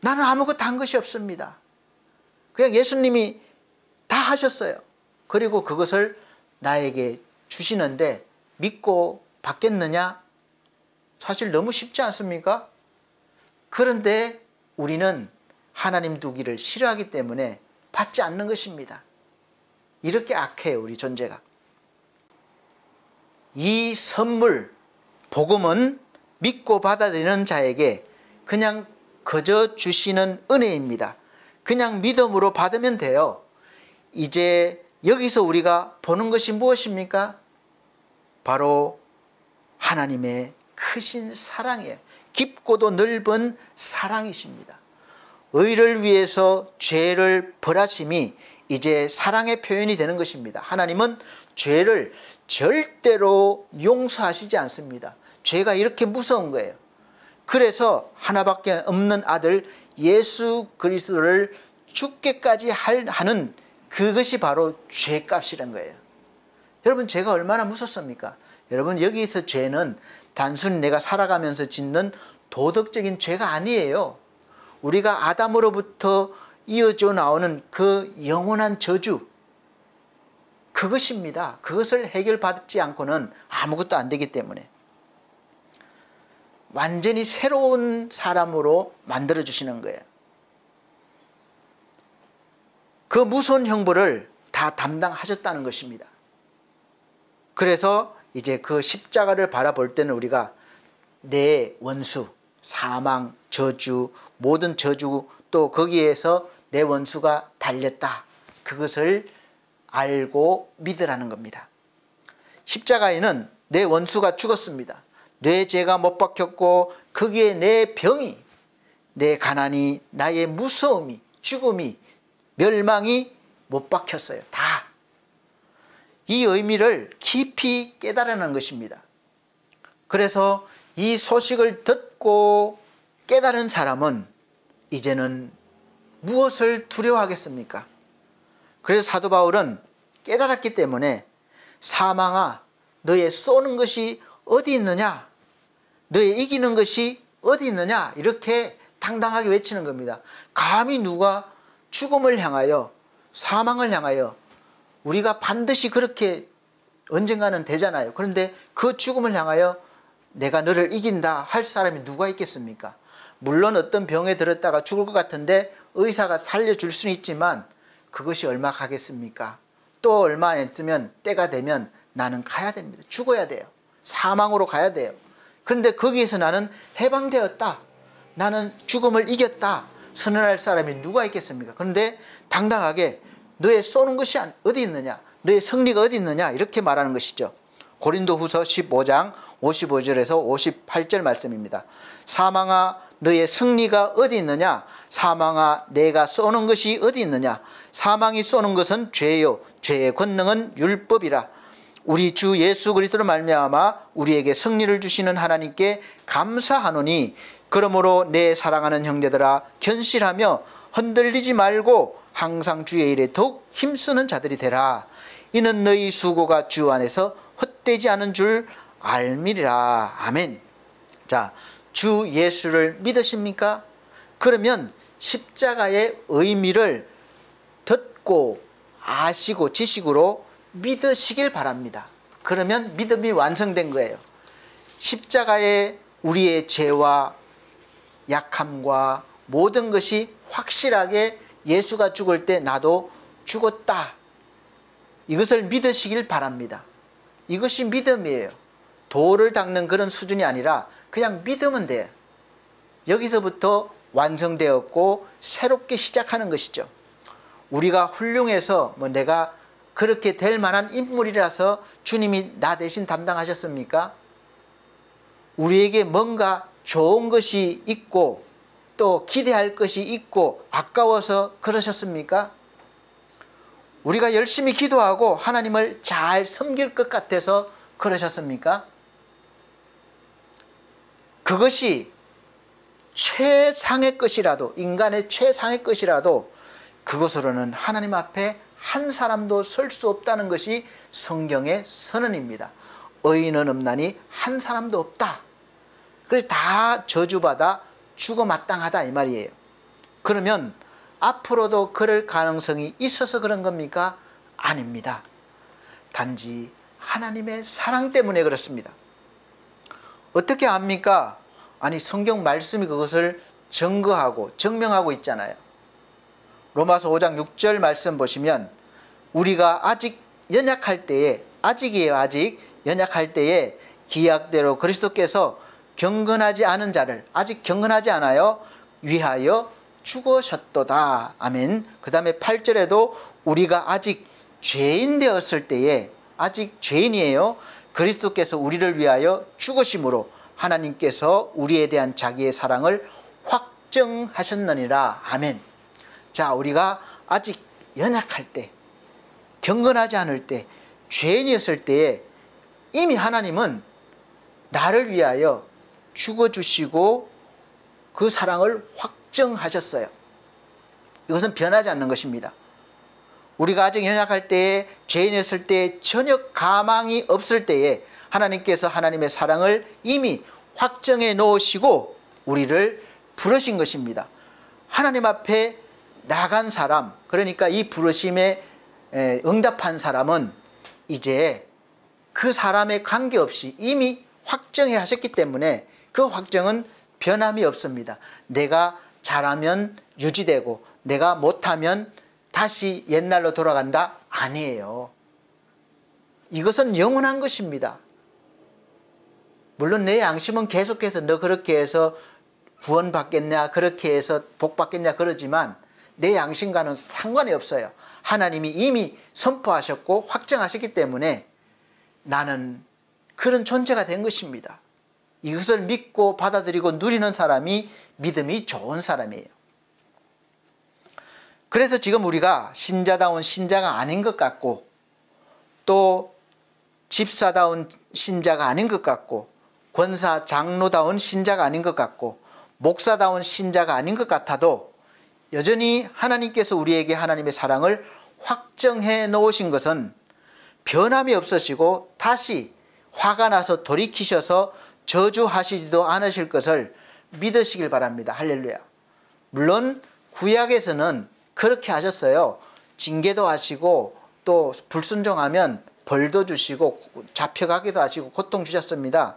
나는 아무것도 한 것이 없습니다. 그냥 예수님이 다 하셨어요. 그리고 그것을 나에게 주시는데 믿고 받겠느냐? 사실 너무 쉽지 않습니까? 그런데 우리는 하나님 두기를 싫어하기 때문에 받지 않는 것입니다. 이렇게 악해요, 우리 존재가. 이 선물, 복음은 믿고 받아들이는 자에게 그냥 거저 주시는 은혜입니다. 그냥 믿음으로 받으면 돼요. 이제 여기서 우리가 보는 것이 무엇입니까? 바로 하나님의 크신 사랑이에요. 깊고도 넓은 사랑이십니다. 의를 위해서 죄를 벌하심이 이제 사랑의 표현이 되는 것입니다. 하나님은 죄를 절대로 용서하시지 않습니다. 죄가 이렇게 무서운 거예요. 그래서 하나밖에 없는 아들 예수 그리스도를 죽게까지 하는 그것이 바로 죄값이란 거예요. 여러분, 죄가 얼마나 무섭습니까? 여러분, 여기서 죄는 단순히 내가 살아가면서 짓는 도덕적인 죄가 아니에요. 우리가 아담으로부터 이어져 나오는 그 영원한 저주, 그것입니다. 그것을 해결받지 않고는 아무것도 안 되기 때문에 완전히 새로운 사람으로 만들어 주시는 거예요. 그 무서운 형벌을 다 담당하셨다는 것입니다. 그래서 이제 그 십자가를 바라볼 때는 우리가 내 원수, 사망, 저주, 모든 저주, 또 거기에서 내 원수가 달렸다, 그것을 알고 믿으라는 겁니다. 십자가에는 내 원수가 죽었습니다. 내 죄가 못 박혔고 거기에 내 병이, 내 가난이, 나의 무서움이, 죽음이, 멸망이 못 박혔어요. 다. 이 의미를 깊이 깨달으는 것입니다. 그래서 이 소식을 듣고 깨달은 사람은 이제는 무엇을 두려워하겠습니까? 그래서 사도 바울은 깨달았기 때문에 사망아, 너의 쏘는 것이 어디 있느냐? 너의 이기는 것이 어디 있느냐? 이렇게 당당하게 외치는 겁니다. 감히 누가 죽음을 향하여, 사망을 향하여, 우리가 반드시 그렇게 언젠가는 되잖아요. 그런데 그 죽음을 향하여 내가 너를 이긴다 할 사람이 누가 있겠습니까? 물론 어떤 병에 들었다가 죽을 것 같은데 의사가 살려줄 수는 있지만 그것이 얼마 가겠습니까? 또 얼마 안 있으면, 때가 되면 나는 가야 됩니다. 죽어야 돼요. 사망으로 가야 돼요. 그런데 거기에서 나는 해방되었다, 나는 죽음을 이겼다 선언할 사람이 누가 있겠습니까? 그런데 당당하게 너의 쏘는 것이 어디 있느냐, 너의 승리가 어디 있느냐, 이렇게 말하는 것이죠. 고린도후서 15장 55절에서 58절 말씀입니다. 사망아, 너의 승리가 어디 있느냐? 사망아, 내가 쏘는 것이 어디 있느냐? 사망이 쏘는 것은 죄요, 죄의 권능은 율법이라. 우리 주 예수 그리스도로 말미암아 우리에게 승리를 주시는 하나님께 감사하노니, 그러므로 내 사랑하는 형제들아, 견실하며 흔들리지 말고 항상 주의 일에 더욱 힘쓰는 자들이 되라. 이는 너희 수고가 주 안에서 헛되지 않은 줄 알미리라. 아멘. 자, 주 예수를 믿으십니까? 그러면 십자가의 의미를 듣고 아시고 지식으로 믿으시길 바랍니다. 그러면 믿음이 완성된 거예요. 십자가에 우리의 죄와 약함과 모든 것이 확실하게 예수가 죽을 때 나도 죽었다, 이것을 믿으시길 바랍니다. 이것이 믿음이에요. 돌을 닦는 그런 수준이 아니라 그냥 믿으면 돼요. 여기서부터 완성되었고 새롭게 시작하는 것이죠. 우리가 훌륭해서 내가 그렇게 될 만한 인물이라서 주님이 나 대신 담당하셨습니까? 우리에게 뭔가 좋은 것이 있고 또 기대할 것이 있고 아까워서 그러셨습니까? 우리가 열심히 기도하고 하나님을 잘 섬길 것 같아서 그러셨습니까? 그것이 최상의 것이라도, 인간의 최상의 것이라도 그것으로는 하나님 앞에 한 사람도 설 수 없다는 것이 성경의 선언입니다. 의인은 없나니 한 사람도 없다. 그래서 다 저주받아 죽어 마땅하다 이 말이에요. 그러면 앞으로도 그럴 가능성이 있어서 그런 겁니까? 아닙니다. 단지 하나님의 사랑 때문에 그렇습니다. 어떻게 압니까? 아니, 성경 말씀이 그것을 증거하고 증명하고 있잖아요. 로마서 5장 6절 말씀 보시면 우리가 아직 연약할 때에, 아직이에요, 아직 연약할 때에 기약대로 그리스도께서 경건하지 않은 자를, 아직 경건하지 않아요, 위하여 죽으셨도다. 아멘. 그 다음에 8절에도 우리가 아직 죄인 되었을 때에, 아직 죄인이에요, 그리스도께서 우리를 위하여 죽으심으로 하나님께서 우리에 대한 자기의 사랑을 확정하셨느니라. 아멘. 자, 우리가 아직 연약할 때, 경건하지 않을 때, 죄인이었을 때에 이미 하나님은 나를 위하여 죽어주시고 그 사랑을 확정하셨어요. 이것은 변하지 않는 것입니다. 우리가 아직 연약할 때에, 죄인이었을 때에, 전혀 가망이 없을 때에 하나님께서 하나님의 사랑을 이미 확정해 놓으시고 우리를 부르신 것입니다. 하나님 앞에 나간 사람, 그러니까 이 부르심에 응답한 사람은 이제 그 사람에 관계없이 이미 확정해 하셨기 때문에 그 확정은 변함이 없습니다. 내가 잘하면 유지되고 내가 못하면 다시 옛날로 돌아간다? 아니에요. 이것은 영원한 것입니다. 물론 내 양심은 계속해서 너 그렇게 해서 구원받겠냐, 그렇게 해서 복받겠냐 그러지만 내 양심과는 상관이 없어요. 하나님이 이미 선포하셨고 확정하셨기 때문에 나는 그런 존재가 된 것입니다. 이것을 믿고 받아들이고 누리는 사람이 믿음이 좋은 사람이에요. 그래서 지금 우리가 신자다운 신자가 아닌 것 같고 또 집사다운 신자가 아닌 것 같고 권사 장로다운 신자가 아닌 것 같고 목사다운 신자가 아닌 것 같아도 여전히 하나님께서 우리에게 하나님의 사랑을 확정해 놓으신 것은 변함이 없으시고 다시 화가 나서 돌이키셔서 저주하시지도 않으실 것을 믿으시길 바랍니다. 할렐루야. 물론 구약에서는 그렇게 하셨어요. 징계도 하시고 또 불순종하면 벌도 주시고 잡혀가기도 하시고 고통 주셨습니다.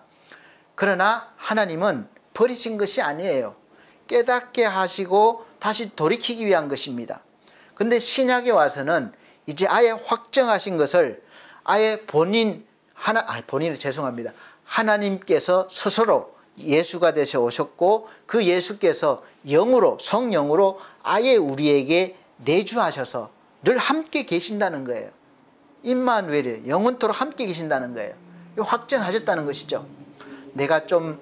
그러나 하나님은 버리신 것이 아니에요. 깨닫게 하시고 다시 돌이키기 위한 것입니다. 근데 신약에 와서는 이제 아예 확정하신 것을 아예 죄송합니다. 하나님께서 스스로 예수가 되셔 오셨고 그 예수께서 영으로 성령으로 아예 우리에게 내주하셔서 늘 함께 계신다는 거예요. 임마누엘이에요. 영원토록 함께 계신다는 거예요. 이거 확정하셨다는 것이죠. 내가 좀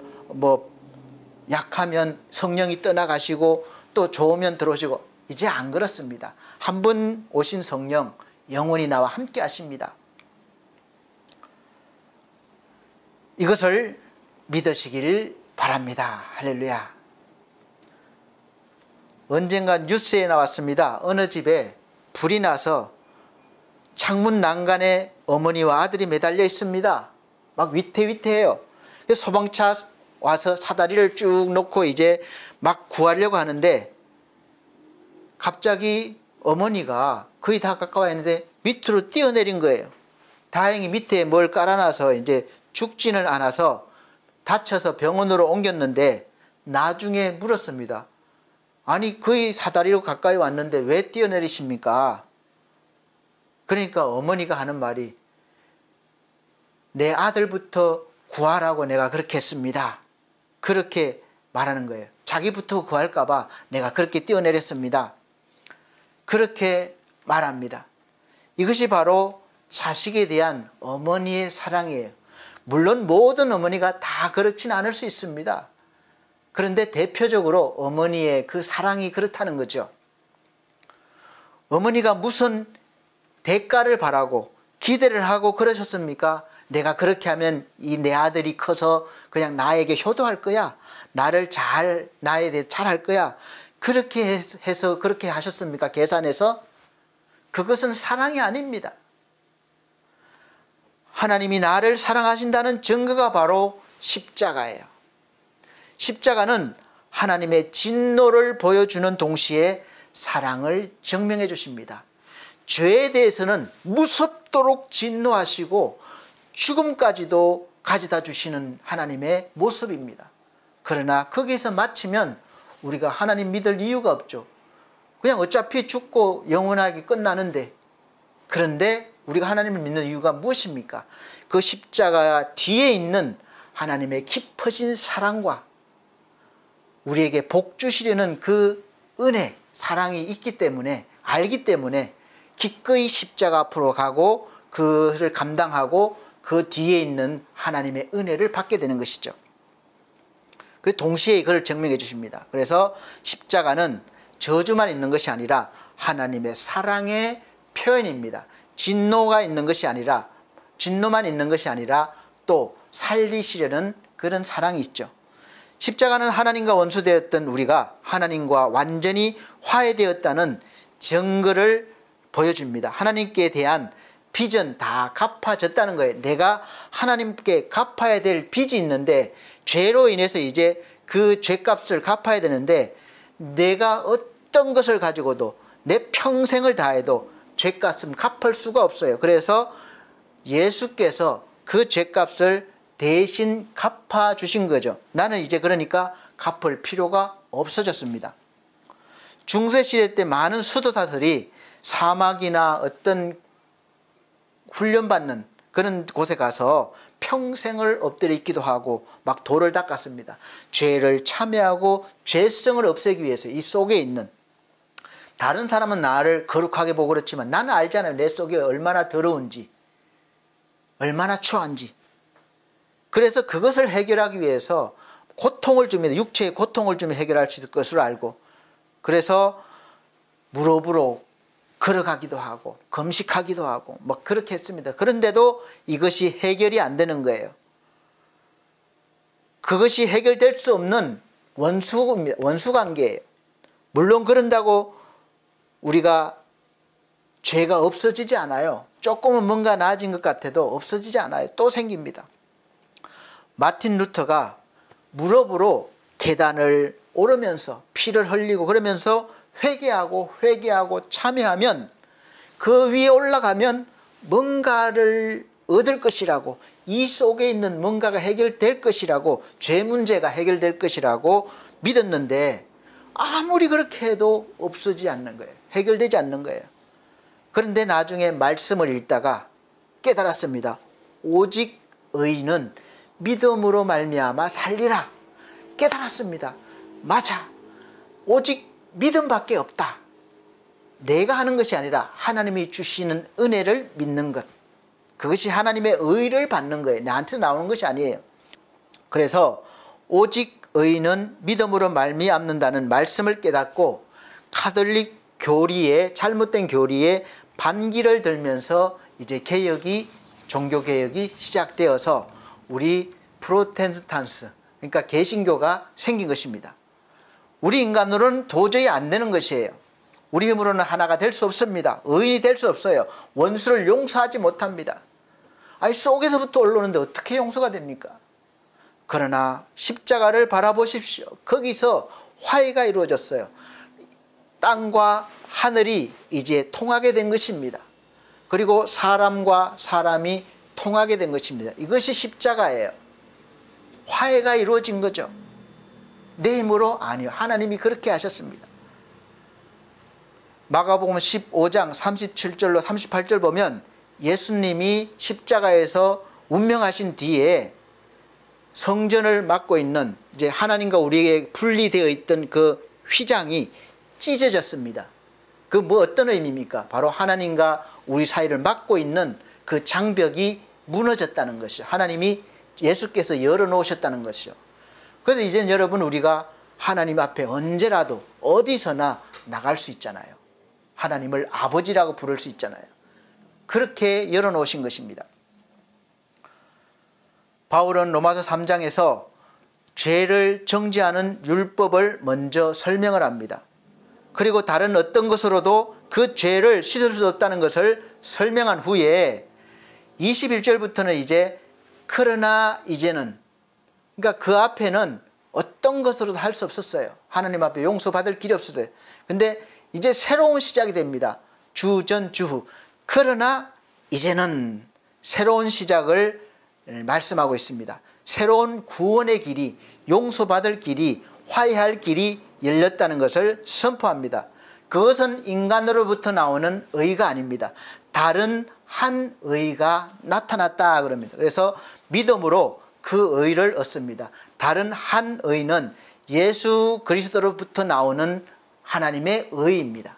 약하면 성령이 떠나가시고 또 좋으면 들어오시고 이제 안 그렇습니다. 한 번 오신 성령 영원히 나와 함께 하십니다. 이것을 믿으시길 바랍니다. 할렐루야. 언젠가 뉴스에 나왔습니다. 어느 집에 불이 나서 창문 난간에 어머니와 아들이 매달려 있습니다. 막 위태위태해요. 그래서 소방차 와서 사다리를 쭉 놓고 이제 막 구하려고 하는데 갑자기 어머니가 거의 다 가까워 있는데 밑으로 뛰어내린 거예요. 다행히 밑에 뭘 깔아놔서 이제 죽지는 않아서 다쳐서 병원으로 옮겼는데 나중에 물었습니다. 아니 거의 사다리로 가까이 왔는데 왜 뛰어내리십니까? 그러니까 어머니가 하는 말이 내 아들부터 구하라고 내가 그렇게 했습니다. 그렇게 말하는 거예요. 자기부터 구할까 봐 내가 그렇게 뛰어내렸습니다. 그렇게 말합니다. 이것이 바로 자식에 대한 어머니의 사랑이에요. 물론 모든 어머니가 다 그렇진 않을 수 있습니다. 그런데 대표적으로 어머니의 그 사랑이 그렇다는 거죠. 어머니가 무슨 대가를 바라고 기대를 하고 그러셨습니까? 내가 그렇게 하면 이 내 아들이 커서 그냥 나에게 효도할 거야. 나에 대해 잘할 거야. 그렇게 해서 그렇게 하셨습니까? 계산해서? 그것은 사랑이 아닙니다. 하나님이 나를 사랑하신다는 증거가 바로 십자가예요. 십자가는 하나님의 진노를 보여주는 동시에 사랑을 증명해 주십니다. 죄에 대해서는 무섭도록 진노하시고 죽음까지도 가져다 주시는 하나님의 모습입니다. 그러나 거기에서 마치면 우리가 하나님 믿을 이유가 없죠. 그냥 어차피 죽고 영원하게 끝나는데, 그런데 우리가 하나님을 믿는 이유가 무엇입니까? 그 십자가 뒤에 있는 하나님의 깊어진 사랑과 우리에게 복 주시려는 그 은혜, 사랑이 있기 때문에, 알기 때문에 기꺼이 십자가 앞으로 가고 그것을 감당하고 그 뒤에 있는 하나님의 은혜를 받게 되는 것이죠. 그 동시에 이걸 증명해 주십니다. 그래서 십자가는 저주만 있는 것이 아니라 하나님의 사랑의 표현입니다. 진노가 있는 것이 아니라, 진노만 있는 것이 아니라 또 살리시려는 그런 사랑이 있죠. 십자가는 하나님과 원수되었던 우리가 하나님과 완전히 화해되었다는 증거를 보여줍니다. 하나님께 대한 빚은 다 갚아졌다는 거예요. 내가 하나님께 갚아야 될 빚이 있는데, 죄로 인해서 이제 그 죄값을 갚아야 되는데, 내가 어떤 것을 가지고도 내 평생을 다해도 죄값은 갚을 수가 없어요. 그래서 예수께서 그 죄값을 대신 갚아주신 거죠. 나는 이제 그러니까 갚을 필요가 없어졌습니다. 중세시대 때 많은 수도사들이 사막이나 어떤 훈련받는 그런 곳에 가서 평생을 엎드려 있기도 하고 막 돌을 닦았습니다. 죄를 참여하고 죄성을 없애기 위해서 이 속에 있는, 다른 사람은 나를 거룩하게 보고 그렇지만 나는 알잖아요. 내 속에 얼마나 더러운지, 얼마나 추한지. 그래서 그것을 해결하기 위해서 고통을 주면, 육체의 고통을 주면 해결할 수 있을 것을 알고, 그래서 무릎으로 걸어가기도 하고 금식하기도 하고 뭐 그렇게 했습니다. 그런데도 이것이 해결이 안 되는 거예요. 그것이 해결될 수 없는 원수관계예요. 물론 그런다고 우리가 죄가 없어지지 않아요. 조금은 뭔가 나아진 것 같아도 없어지지 않아요. 또 생깁니다. 마틴 루터가 무릎으로 계단을 오르면서 피를 흘리고 그러면서 회개하고 참여하면, 그 위에 올라가면 뭔가를 얻을 것이라고, 이 속에 있는 뭔가가 해결될 것이라고, 죄 문제가 해결될 것이라고 믿었는데 아무리 그렇게 해도 없어지지 않는 거예요. 해결되지 않는 거예요. 그런데 나중에 말씀을 읽다가 깨달았습니다. 오직 의인은 믿음으로 말미암아 살리라. 깨달았습니다. 맞아. 오직 믿음밖에 없다. 내가 하는 것이 아니라 하나님이 주시는 은혜를 믿는 것, 그것이 하나님의 의를 받는 거예요. 나한테 나오는 것이 아니에요. 그래서 오직 의인은 믿음으로 말미암는다는 말씀을 깨닫고 카톨릭 교리에, 잘못된 교리에 반기를 들면서 이제 개혁이, 종교개혁이 시작되어서 우리 프로테스탄트, 그러니까 개신교가 생긴 것입니다. 우리 인간으로는 도저히 안 되는 것이에요. 우리 힘으로는 하나가 될 수 없습니다. 의인이 될 수 없어요. 원수를 용서하지 못합니다. 아니, 속에서부터 올라오는데 어떻게 용서가 됩니까? 그러나 십자가를 바라보십시오. 거기서 화해가 이루어졌어요. 땅과 하늘이 이제 통하게 된 것입니다. 그리고 사람과 사람이 통하게 된 것입니다. 이것이 십자가예요. 화해가 이루어진 거죠. 내 힘으로? 아니요. 하나님이 그렇게 하셨습니다. 마가복음 15장 37절로 38절 보면 예수님이 십자가에서 운명하신 뒤에 성전을 맡고 있는, 이제 하나님과 우리에게 분리되어 있던 그 휘장이 찢어졌습니다. 그 뭐 어떤 의미입니까? 바로 하나님과 우리 사이를 막고 있는 그 장벽이 무너졌다는 것이죠. 하나님이, 예수께서 열어놓으셨다는 것이죠. 그래서 이제는 여러분, 우리가 하나님 앞에 언제라도 어디서나 나갈 수 있잖아요. 하나님을 아버지라고 부를 수 있잖아요. 그렇게 열어놓으신 것입니다. 바울은 로마서 3장에서 죄를 정죄하는 율법을 먼저 설명을 합니다. 그리고 다른 어떤 것으로도 그 죄를 씻을 수 없다는 것을 설명한 후에 21절부터는 이제 그러나 이제는, 그러니까 그 앞에는 어떤 것으로도 할 수 없었어요. 하나님 앞에 용서받을 길이 없었어요. 근데 이제 새로운 시작이 됩니다. 주 전 주후. 그러나 이제는 새로운 시작을 말씀하고 있습니다. 새로운 구원의 길이, 용서받을 길이, 화해할 길이 열렸다는 것을 선포합니다. 그것은 인간으로부터 나오는 의가 아닙니다. 다른 한 의가 나타났다 그럽니다. 그래서 믿음으로 그 의를 얻습니다. 다른 한 의는 예수 그리스도로부터 나오는 하나님의 의입니다.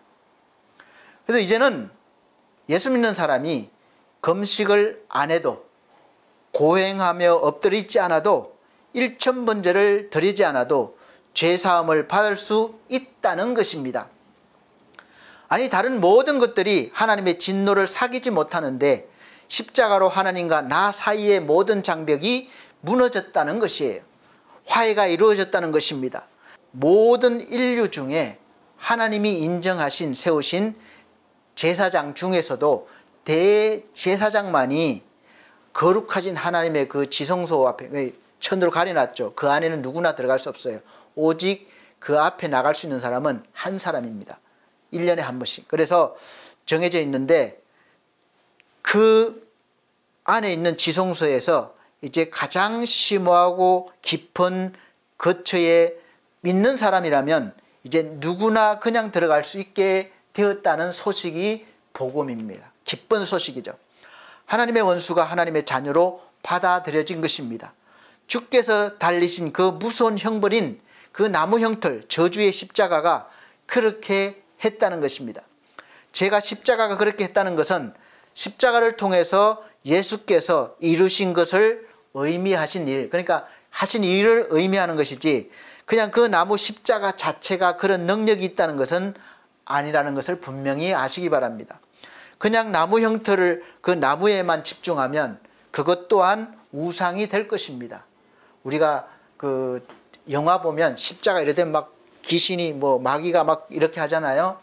그래서 이제는 예수 믿는 사람이 금식을 안 해도, 고행하며 엎드려 있지 않아도 일천번제를 드리지 않아도 죄사함을 받을 수 있다는 것입니다. 아니, 다른 모든 것들이 하나님의 진노를 사귀지 못하는데 십자가로 하나님과 나 사이의 모든 장벽이 무너졌다는 것이에요. 화해가 이루어졌다는 것입니다. 모든 인류 중에 하나님이 인정하신 세우신 제사장 중에서도 대제사장만이 거룩하신 하나님의 그 지성소 앞에 천으로 가려놨죠. 그 안에는 누구나 들어갈 수 없어요. 오직 그 앞에 나갈 수 있는 사람은 한 사람입니다. 1년에 한 번씩. 그래서 정해져 있는데 그 안에 있는 지성소에서 이제 가장 심오하고 깊은 거처에 믿는 사람이라면 이제 누구나 그냥 들어갈 수 있게 되었다는 소식이 복음입니다. 기쁜 소식이죠. 하나님의 원수가 하나님의 자녀로 받아들여진 것입니다. 주께서 달리신 그 무서운 형벌인 그 나무 형틀, 저주의 십자가가 그렇게 했다는 것입니다. 제가 십자가가 그렇게 했다는 것은 십자가를 통해서 예수께서 이루신 것을 의미하신 일, 그러니까 하신 일을 의미하는 것이지 그냥 그 나무 십자가 자체가 그런 능력이 있다는 것은 아니라는 것을 분명히 아시기 바랍니다. 그냥 나무 형태를 그 나무에만 집중하면 그것 또한 우상이 될 것입니다. 우리가 그 영화 보면 십자가 이래 되면 막 귀신이 뭐 마귀가 막 이렇게 하잖아요.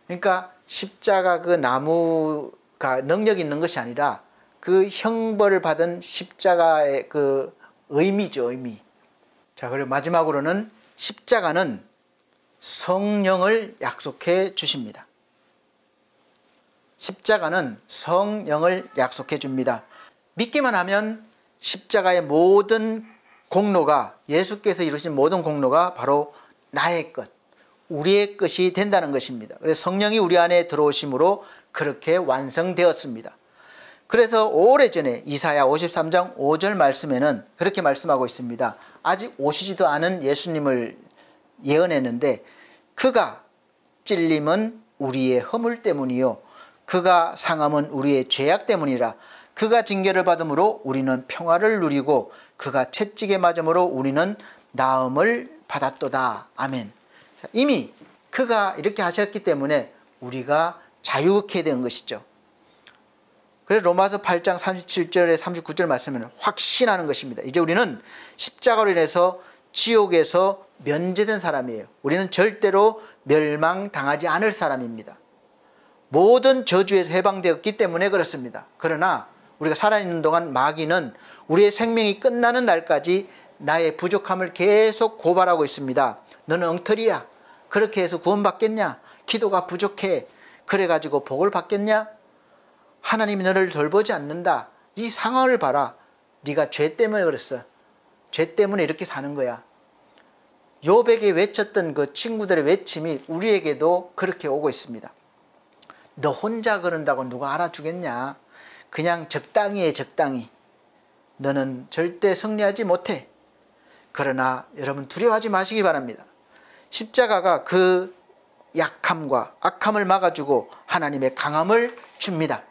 그러니까 십자가 그 나무가 능력이 있는 것이 아니라 그 형벌을 받은 십자가의 그 의미죠, 의미. 자, 그리고 마지막으로는 십자가는 성령을 약속해 주십니다. 십자가는 성령을 약속해 줍니다. 믿기만 하면 십자가의 모든 공로가, 예수께서 이루신 모든 공로가 바로 나의 것, 우리의 것이 된다는 것입니다. 그래서 성령이 우리 안에 들어오심으로 그렇게 완성되었습니다. 그래서 오래전에 이사야 53장 5절 말씀에는 그렇게 말씀하고 있습니다. 아직 오시지도 않은 예수님을 예언했는데 그가 찔림은 우리의 허물 때문이요 그가 상함은 우리의 죄악 때문이라. 그가 징계를 받음으로 우리는 평화를 누리고 그가 채찍에 맞음으로 우리는 나음을 받았도다. 아멘. 이미 그가 이렇게 하셨기 때문에 우리가 자유케 된 것이죠. 그래서 로마서 8장 37절에 39절 말씀에는 확신하는 것입니다. 이제 우리는 십자가로 인해서 지옥에서 면제된 사람이에요. 우리는 절대로 멸망당하지 않을 사람입니다. 모든 저주에서 해방되었기 때문에 그렇습니다. 그러나 우리가 살아있는 동안 마귀는 우리의 생명이 끝나는 날까지 나의 부족함을 계속 고발하고 있습니다. 너는 엉터리야. 그렇게 해서 구원받겠냐? 기도가 부족해. 그래가지고 복을 받겠냐? 하나님이 너를 돌보지 않는다. 이 상황을 봐라. 네가 죄 때문에 그랬어. 죄 때문에 이렇게 사는 거야. 욥에게 외쳤던 그 친구들의 외침이 우리에게도 그렇게 오고 있습니다. 너 혼자 그런다고 누가 알아주겠냐? 그냥 적당히 해, 적당히. 너는 절대 승리하지 못해. 그러나 여러분 두려워하지 마시기 바랍니다. 십자가가 그 약함과 악함을 막아주고 하나님의 강함을 줍니다.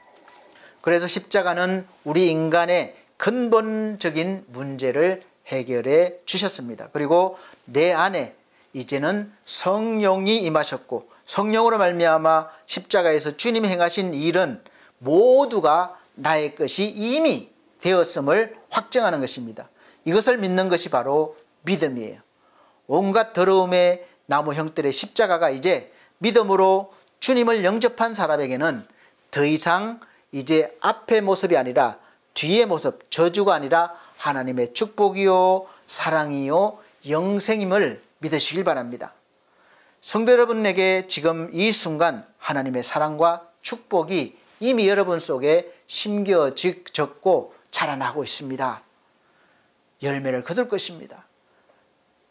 그래서 십자가는 우리 인간의 근본적인 문제를 해결해 주셨습니다. 그리고 내 안에 이제는 성령이 임하셨고 성령으로 말미암아 십자가에서 주님이 행하신 일은 모두가 나의 것이 이미 되었음을 확정하는 것입니다. 이것을 믿는 것이 바로 믿음이에요. 온갖 더러움의 나무 형들의 십자가가 이제 믿음으로 주님을 영접한 사람에게는 더 이상 이제 앞의 모습이 아니라 뒤의 모습, 저주가 아니라 하나님의 축복이요 사랑이요 영생임을 믿으시길 바랍니다. 성도 여러분에게 지금 이 순간 하나님의 사랑과 축복이 이미 여러분 속에 심겨졌고 자라나고 있습니다. 열매를 거둘 것입니다.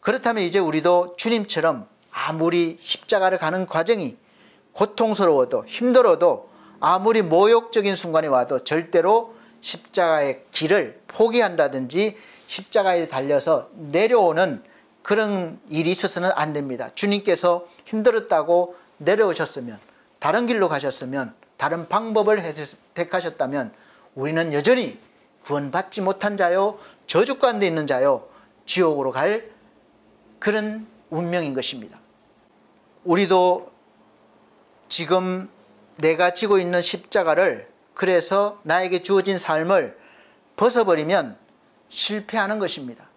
그렇다면 이제 우리도 주님처럼 아무리 십자가를 가는 과정이 고통스러워도 힘들어도 아무리 모욕적인 순간이 와도 절대로 십자가의 길을 포기한다든지 십자가에 달려서 내려오는 그런 일이 있어서는 안 됩니다. 주님께서 힘들었다고 내려오셨으면, 다른 길로 가셨으면, 다른 방법을 택하셨다면 우리는 여전히 구원받지 못한 자요, 저주 가운데 있는 자요, 지옥으로 갈 그런 운명인 것입니다. 우리도 지금 내가 지고 있는 십자가를, 그래서 나에게 주어진 삶을 벗어버리면 실패하는 것입니다.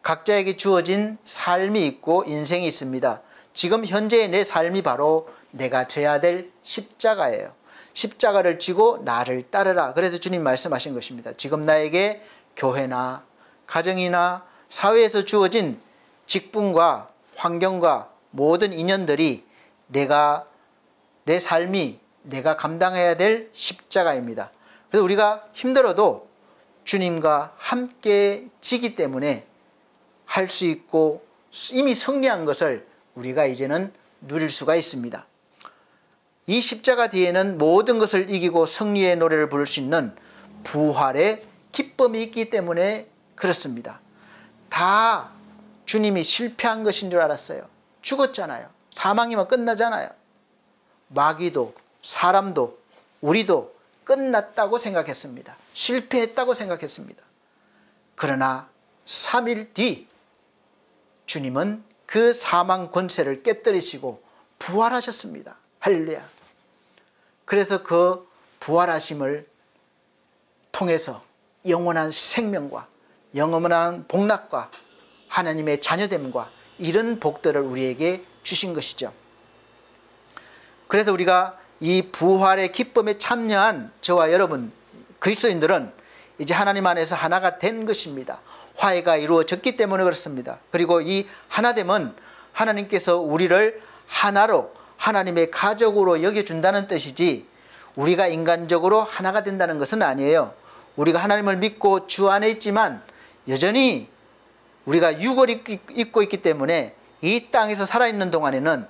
각자에게 주어진 삶이 있고 인생이 있습니다. 지금 현재의 내 삶이 바로 내가 져야 될 십자가예요. 십자가를 지고 나를 따르라. 그래서 주님 말씀하신 것입니다. 지금 나에게 교회나 가정이나 사회에서 주어진 직분과 환경과 모든 인연들이 내 삶이 내가 감당해야 될 십자가입니다. 그래서 우리가 힘들어도 주님과 함께 지기 때문에 할 수 있고 이미 승리한 것을 우리가 이제는 누릴 수가 있습니다. 이 십자가 뒤에는 모든 것을 이기고 승리의 노래를 부를 수 있는 부활의 기쁨이 있기 때문에 그렇습니다. 다 주님이 실패한 것인 줄 알았어요. 죽었잖아요. 사망이면 끝나잖아요. 마귀도 사람도 우리도 끝났다고 생각했습니다. 실패했다고 생각했습니다. 그러나 3일 뒤 주님은 그 사망 권세를 깨뜨리시고 부활하셨습니다. 할렐루야. 그래서 그 부활하심을 통해서 영원한 생명과 영원한 복락과 하나님의 자녀됨과 이런 복들을 우리에게 주신 것이죠. 그래서 우리가 이 부활의 기쁨에 참여한 저와 여러분 그리스도인들은 이제 하나님 안에서 하나가 된 것입니다. 화해가 이루어졌기 때문에 그렇습니다. 그리고 이 하나됨은 하나님께서 우리를 하나로 하나님의 가족으로 여겨준다는 뜻이지, 우리가 인간적으로 하나가 된다는 것은 아니에요. 우리가 하나님을 믿고 주 안에 있지만 여전히 우리가 육을 입고 있기 때문에 이 땅에서 살아있는 동안에는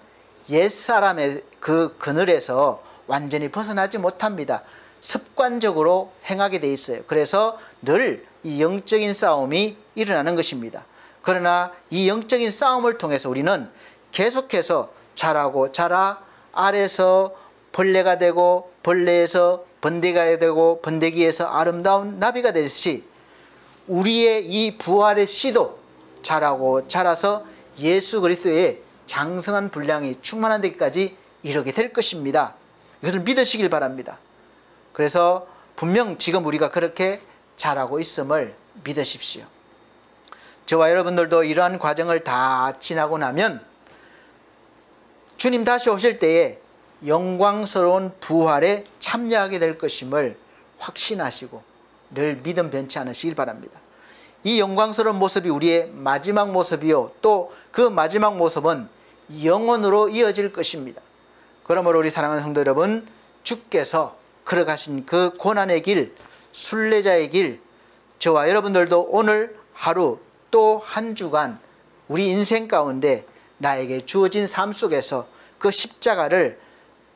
옛사람의 그 그늘에서 완전히 벗어나지 못합니다. 습관적으로 행하게 돼 있어요. 그래서 늘 이 영적인 싸움이 일어나는 것입니다. 그러나 이 영적인 싸움을 통해서 우리는 계속해서 자라고 자라 알에서 벌레가 되고 벌레에서 번데기가 되고 번데기에서 아름다운 나비가 되듯이 우리의 이 부활의 씨도 자라고 자라서 예수 그리스도의 장성한 분량이 충만한 데까지 이르게 될 것입니다. 이것을 믿으시길 바랍니다. 그래서 분명 지금 우리가 그렇게 자라고 있음을 믿으십시오. 저와 여러분들도 이러한 과정을 다 지나고 나면 주님 다시 오실 때에 영광스러운 부활에 참여하게 될 것임을 확신하시고 늘 믿음 변치 않으시길 바랍니다. 이 영광스러운 모습이 우리의 마지막 모습이요, 또 그 마지막 모습은 영원으로 이어질 것입니다. 그러므로 우리 사랑하는 성도 여러분, 주께서 걸어가신 그 고난의 길, 순례자의 길, 저와 여러분들도 오늘 하루 또 한 주간 우리 인생 가운데 나에게 주어진 삶 속에서 그 십자가를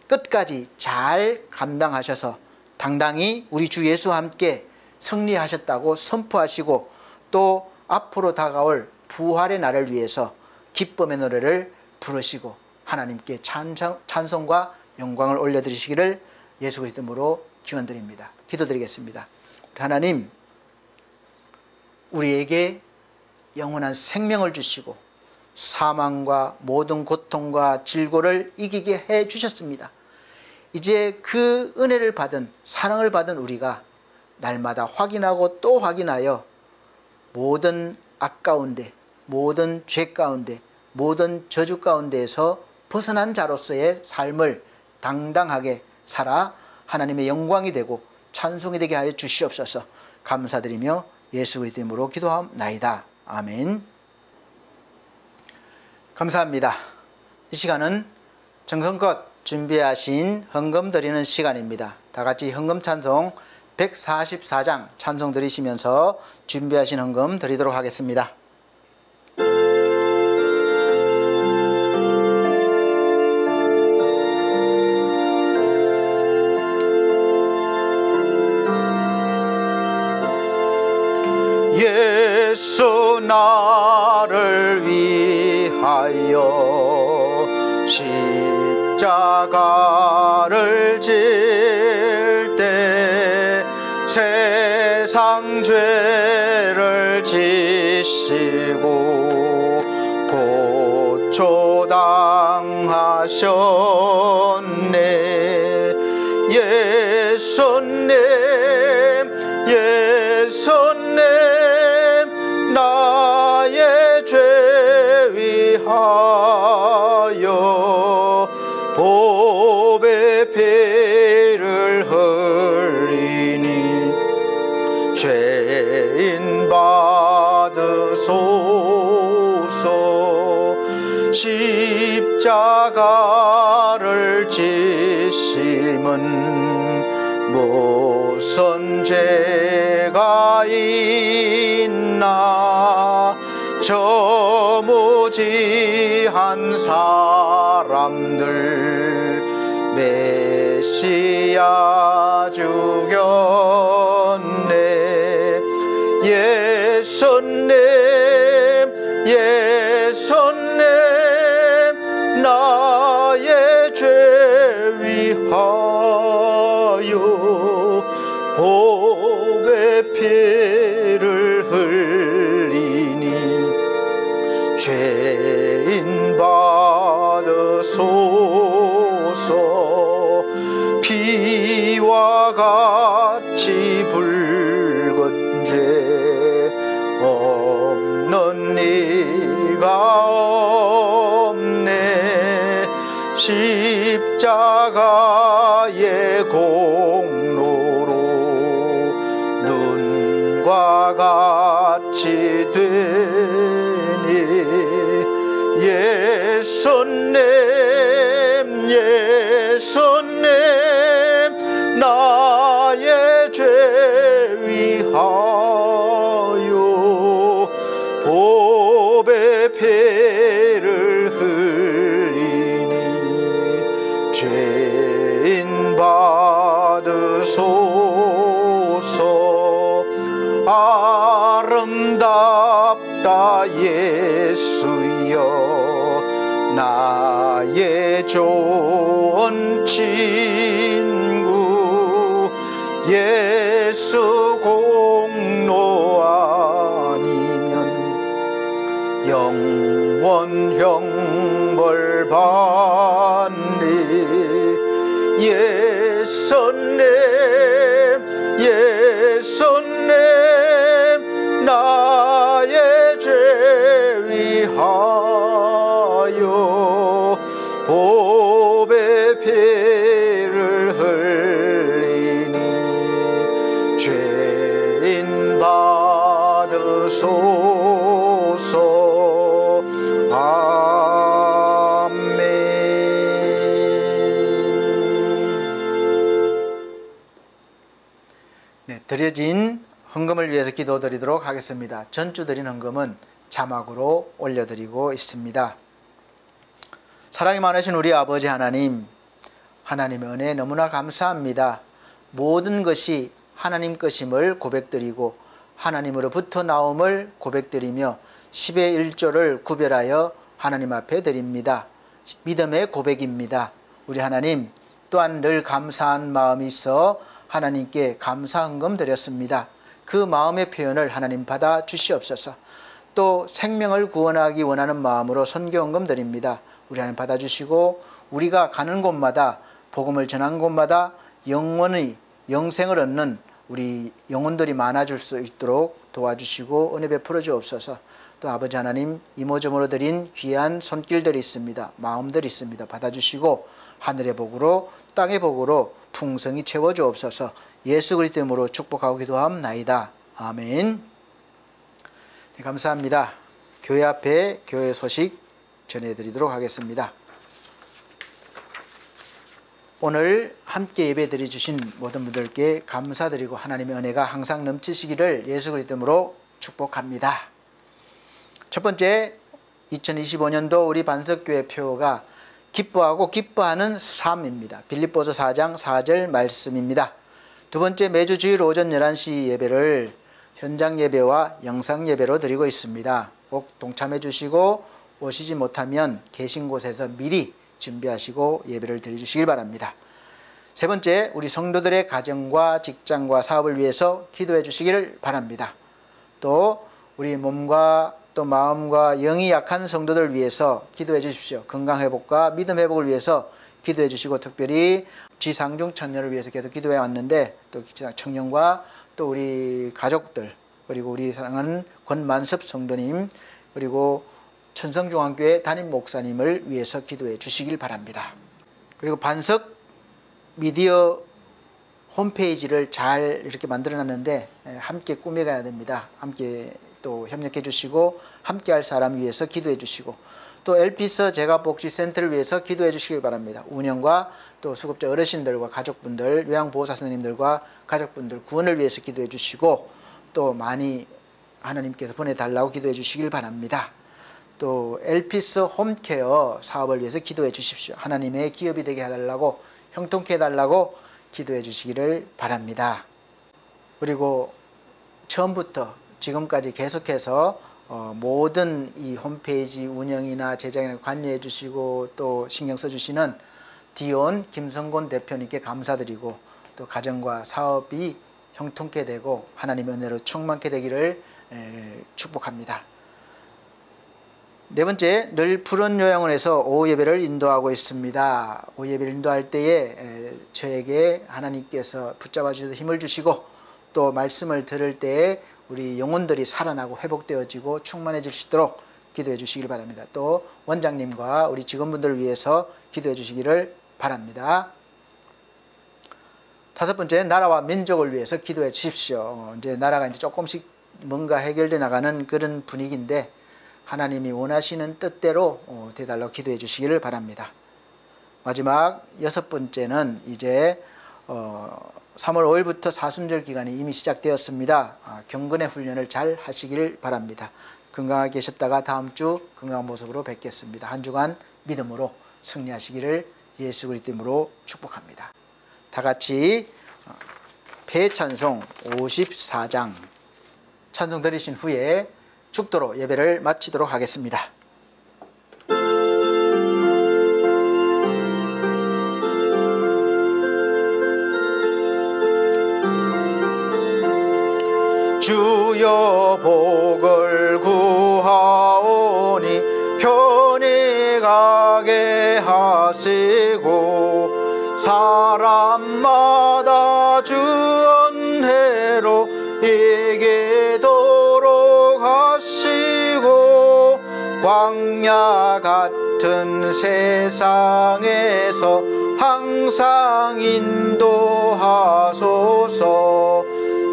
끝까지 잘 감당하셔서 당당히 우리 주 예수와 함께 승리하셨다고 선포하시고, 또 앞으로 다가올 부활의 날을 위해서 기쁨의 노래를 부르시고 하나님께 찬송과 영광을 올려드리시기를 예수 그리스도 이름으로 기원드립니다. 기도드리겠습니다. 하나님, 우리에게 영원한 생명을 주시고 사망과 모든 고통과 질고를 이기게 해 주셨습니다. 이제 그 은혜를 받은, 사랑을 받은 우리가 날마다 확인하고 또 확인하여 모든 악 가운데, 모든 죄 가운데, 모든 저주 가운데에서 벗어난 자로서의 삶을 당당하게 살아 하나님의 영광이 되고 찬송이 되게 하여 주시옵소서. 감사드리며 예수 그리스도 이름으로 기도하옵나이다. 아멘. 감사합니다. 이 시간은 정성껏 준비하신 헌금 드리는 시간입니다. 다 같이 헌금 찬송 144장 찬송 드리시면서 준비하신 헌금 드리도록 하겠습니다. 예수 나를 위하여 십자가를 질 때 세상 세상 죄를 지시고 고초당하셨네. 예수님 예수님 나의 죄 위하여 보배 피를 흘리니 죄인 받으소서. 십자가를 지심은 무슨 죄가 있나. 저 무지한 사람들 메시아 죽였네. 예수님 예수님 나의 죄 위하여 보배 피를 흘리니 죄인 받으소서. 피와 같이 붉은 죄 없는 이가 없네. 십자가의 공로로 눈과 같이 되니 예수님 예수님 나의 죄 위하여 보배 피를 흘리니 죄인 받으소서. 아름답다 예수여 나의 좋은 친구. 예수 공로 아니면 영원 형벌 받니. 예수님 예수님 나의 죄 위하여 보배 피를 흘리니 죄인 받으소서. 아멘. 네, 드려진 헌금을 위해서 기도드리도록 하겠습니다. 전주 드린 헌금은 자막으로 올려드리고 있습니다. 사랑이 많으신 우리 아버지 하나님, 하나님의 은혜 너무나 감사합니다. 모든 것이 하나님 것임을 고백드리고 하나님으로부터 나옴을 고백드리며 10의 1조를 구별하여 하나님 앞에 드립니다. 믿음의 고백입니다. 우리 하나님 또한 늘 감사한 마음이 있어 하나님께 감사 헌금 드렸습니다. 그 마음의 표현을 하나님 받아 주시옵소서. 또 생명을 구원하기 원하는 마음으로 선교 헌금 드립니다. 우리 하나님 받아주시고 우리가 가는 곳마다 복음을 전하는 곳마다 영원의 영생을 얻는 우리 영혼들이 많아질 수 있도록 도와주시고 은혜 베풀어 주옵소서. 또 아버지 하나님 이모저모로 드린 귀한 손길들이 있습니다. 마음들이 있습니다. 받아주시고 하늘의 복으로 땅의 복으로 풍성히 채워 주옵소서. 예수 그리스도 이름으로 축복하고 기도함나이다. 아멘. 네, 감사합니다. 교회 앞에 교회 소식 전해드리도록 하겠습니다. 오늘 함께 예배드려 주신 모든 분들께 감사드리고 하나님의 은혜가 항상 넘치시기를 예수 그리스도 이름으로 축복합니다. 첫 번째, 2025년도 우리 반석교회 표가 기뻐하고 기뻐하는 삶입니다. 빌립보서 4장 4절 말씀입니다. 두 번째, 매주 주일 오전 11시 예배를 현장 예배와 영상 예배로 드리고 있습니다. 꼭 동참해 주시고 오시지 못하면 계신 곳에서 미리 준비하시고 예배를 드려 주시길 바랍니다. 세 번째, 우리 성도들의 가정과 직장과 사업을 위해서 기도해 주시기를 바랍니다. 또 우리 몸과 또 마음과 영이 약한 성도들을 위해서 기도해 주십시오. 건강 회복과 믿음 회복을 위해서 기도해 주시고, 특별히 지상중 청년을 위해서 계속 기도해 왔는데, 또 청년과 또 우리 가족들, 그리고 우리 사랑하는 권만섭 성도님, 그리고 천성중앙교회 담임 목사님을 위해서 기도해 주시길 바랍니다. 그리고 반석 미디어 홈페이지를 잘 이렇게 만들어 놨는데 함께 꾸며가야 됩니다. 함께 또 협력해 주시고 함께 할 사람 위해서 기도해 주시고, 또 엘피서 재가복지센터를 위해서 기도해 주시길 바랍니다. 운영과 또 수급자 어르신들과 가족분들, 요양보호사 선생님들과 가족분들 구원을 위해서 기도해 주시고, 또 많이 하나님께서 보내달라고 기도해 주시길 바랍니다. 또 엘피스 홈케어 사업을 위해서 기도해 주십시오. 하나님의 기업이 되게 해달라고, 형통케 해달라고 기도해 주시기를 바랍니다. 그리고 처음부터 지금까지 계속해서 모든 이 홈페이지 운영이나 제작에 관여해 주시고 또 신경 써주시는 디온 김성곤 대표님께 감사드리고, 또 가정과 사업이 형통케 되고 하나님의 은혜로 충만케 되기를 축복합니다. 네 번째, 늘 푸른 요양원에서 오후 예배를 인도하고 있습니다. 오후 예배를 인도할 때에 저에게 하나님께서 붙잡아 주셔서 힘을 주시고, 또 말씀을 들을 때에 우리 영혼들이 살아나고 회복되어지고 충만해질 수 있도록 기도해 주시길 바랍니다. 또 원장님과 우리 직원분들을 위해서 기도해 주시기를 바랍니다. 다섯 번째, 나라와 민족을 위해서 기도해 주십시오. 이제 나라가 이제 조금씩 뭔가 해결돼 나가는 그런 분위기인데, 하나님이 원하시는 뜻대로 되달라고 기도해 주시기를 바랍니다. 마지막 여섯 번째는 이제 3월 5일부터 사순절 기간이 이미 시작되었습니다. 경건의 훈련을 잘 하시길 바랍니다. 건강하게 계셨다가 다음 주 건강한 모습으로 뵙겠습니다. 한 주간 믿음으로 승리하시기를 예수 그리스도 이름으로 축복합니다. 다 같이 폐찬송 54장 찬송 드리신 후에 축도로 예배를 마치도록 하겠습니다. 주여 복을 구하오니 편히 가게 하시고, 사람마다 주 은혜로 이기도록 하시고, 광야 같은 세상에서 항상 인도하소서.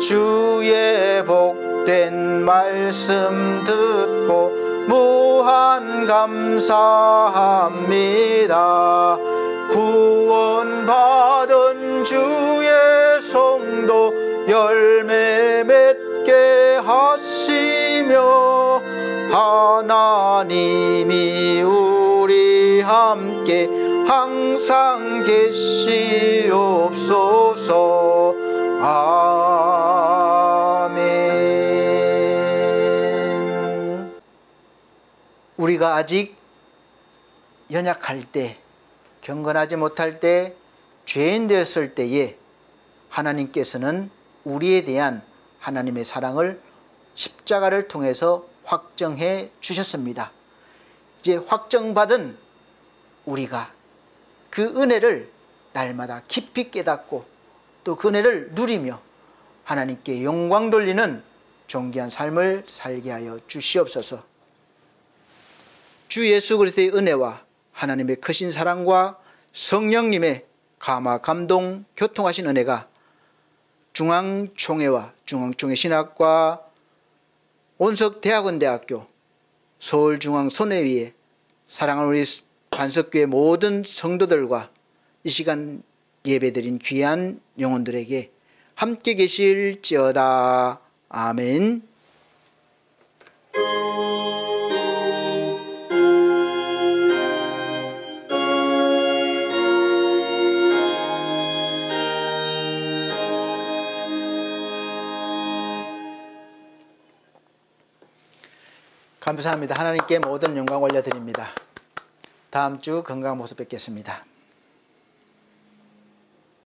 주의 복된 말씀 듣고 무한 감사합니다. 구원받은 주의 성도 열매 맺게 하시며, 하나님이 우리 함께 항상 계시옵소서. 아멘. 우리가 아직 연약할 때, 경건하지 못할 때, 죄인 되었을 때에 하나님께서는 우리에 대한 하나님의 사랑을 십자가를 통해서 확정해 주셨습니다. 이제 확정받은 우리가 그 은혜를 날마다 깊이 깨닫고 또 그 은혜를 누리며 하나님께 영광 돌리는 존귀한 삶을 살게 하여 주시옵소서. 주 예수 그리스도의 은혜와 하나님의 크신 사랑과 성령님의 감화 감동 교통하신 은혜가 중앙총회와 중앙총회 신학과 온석대학원대학교 서울중앙손해위에 사랑하는 우리 반석교회 모든 성도들과 이 시간 예배드린 귀한 영혼들에게 함께 계실지어다. 아멘. 감사합니다. 하나님께 모든 영광 올려드립니다. 다음 주 건강한 모습 뵙겠습니다.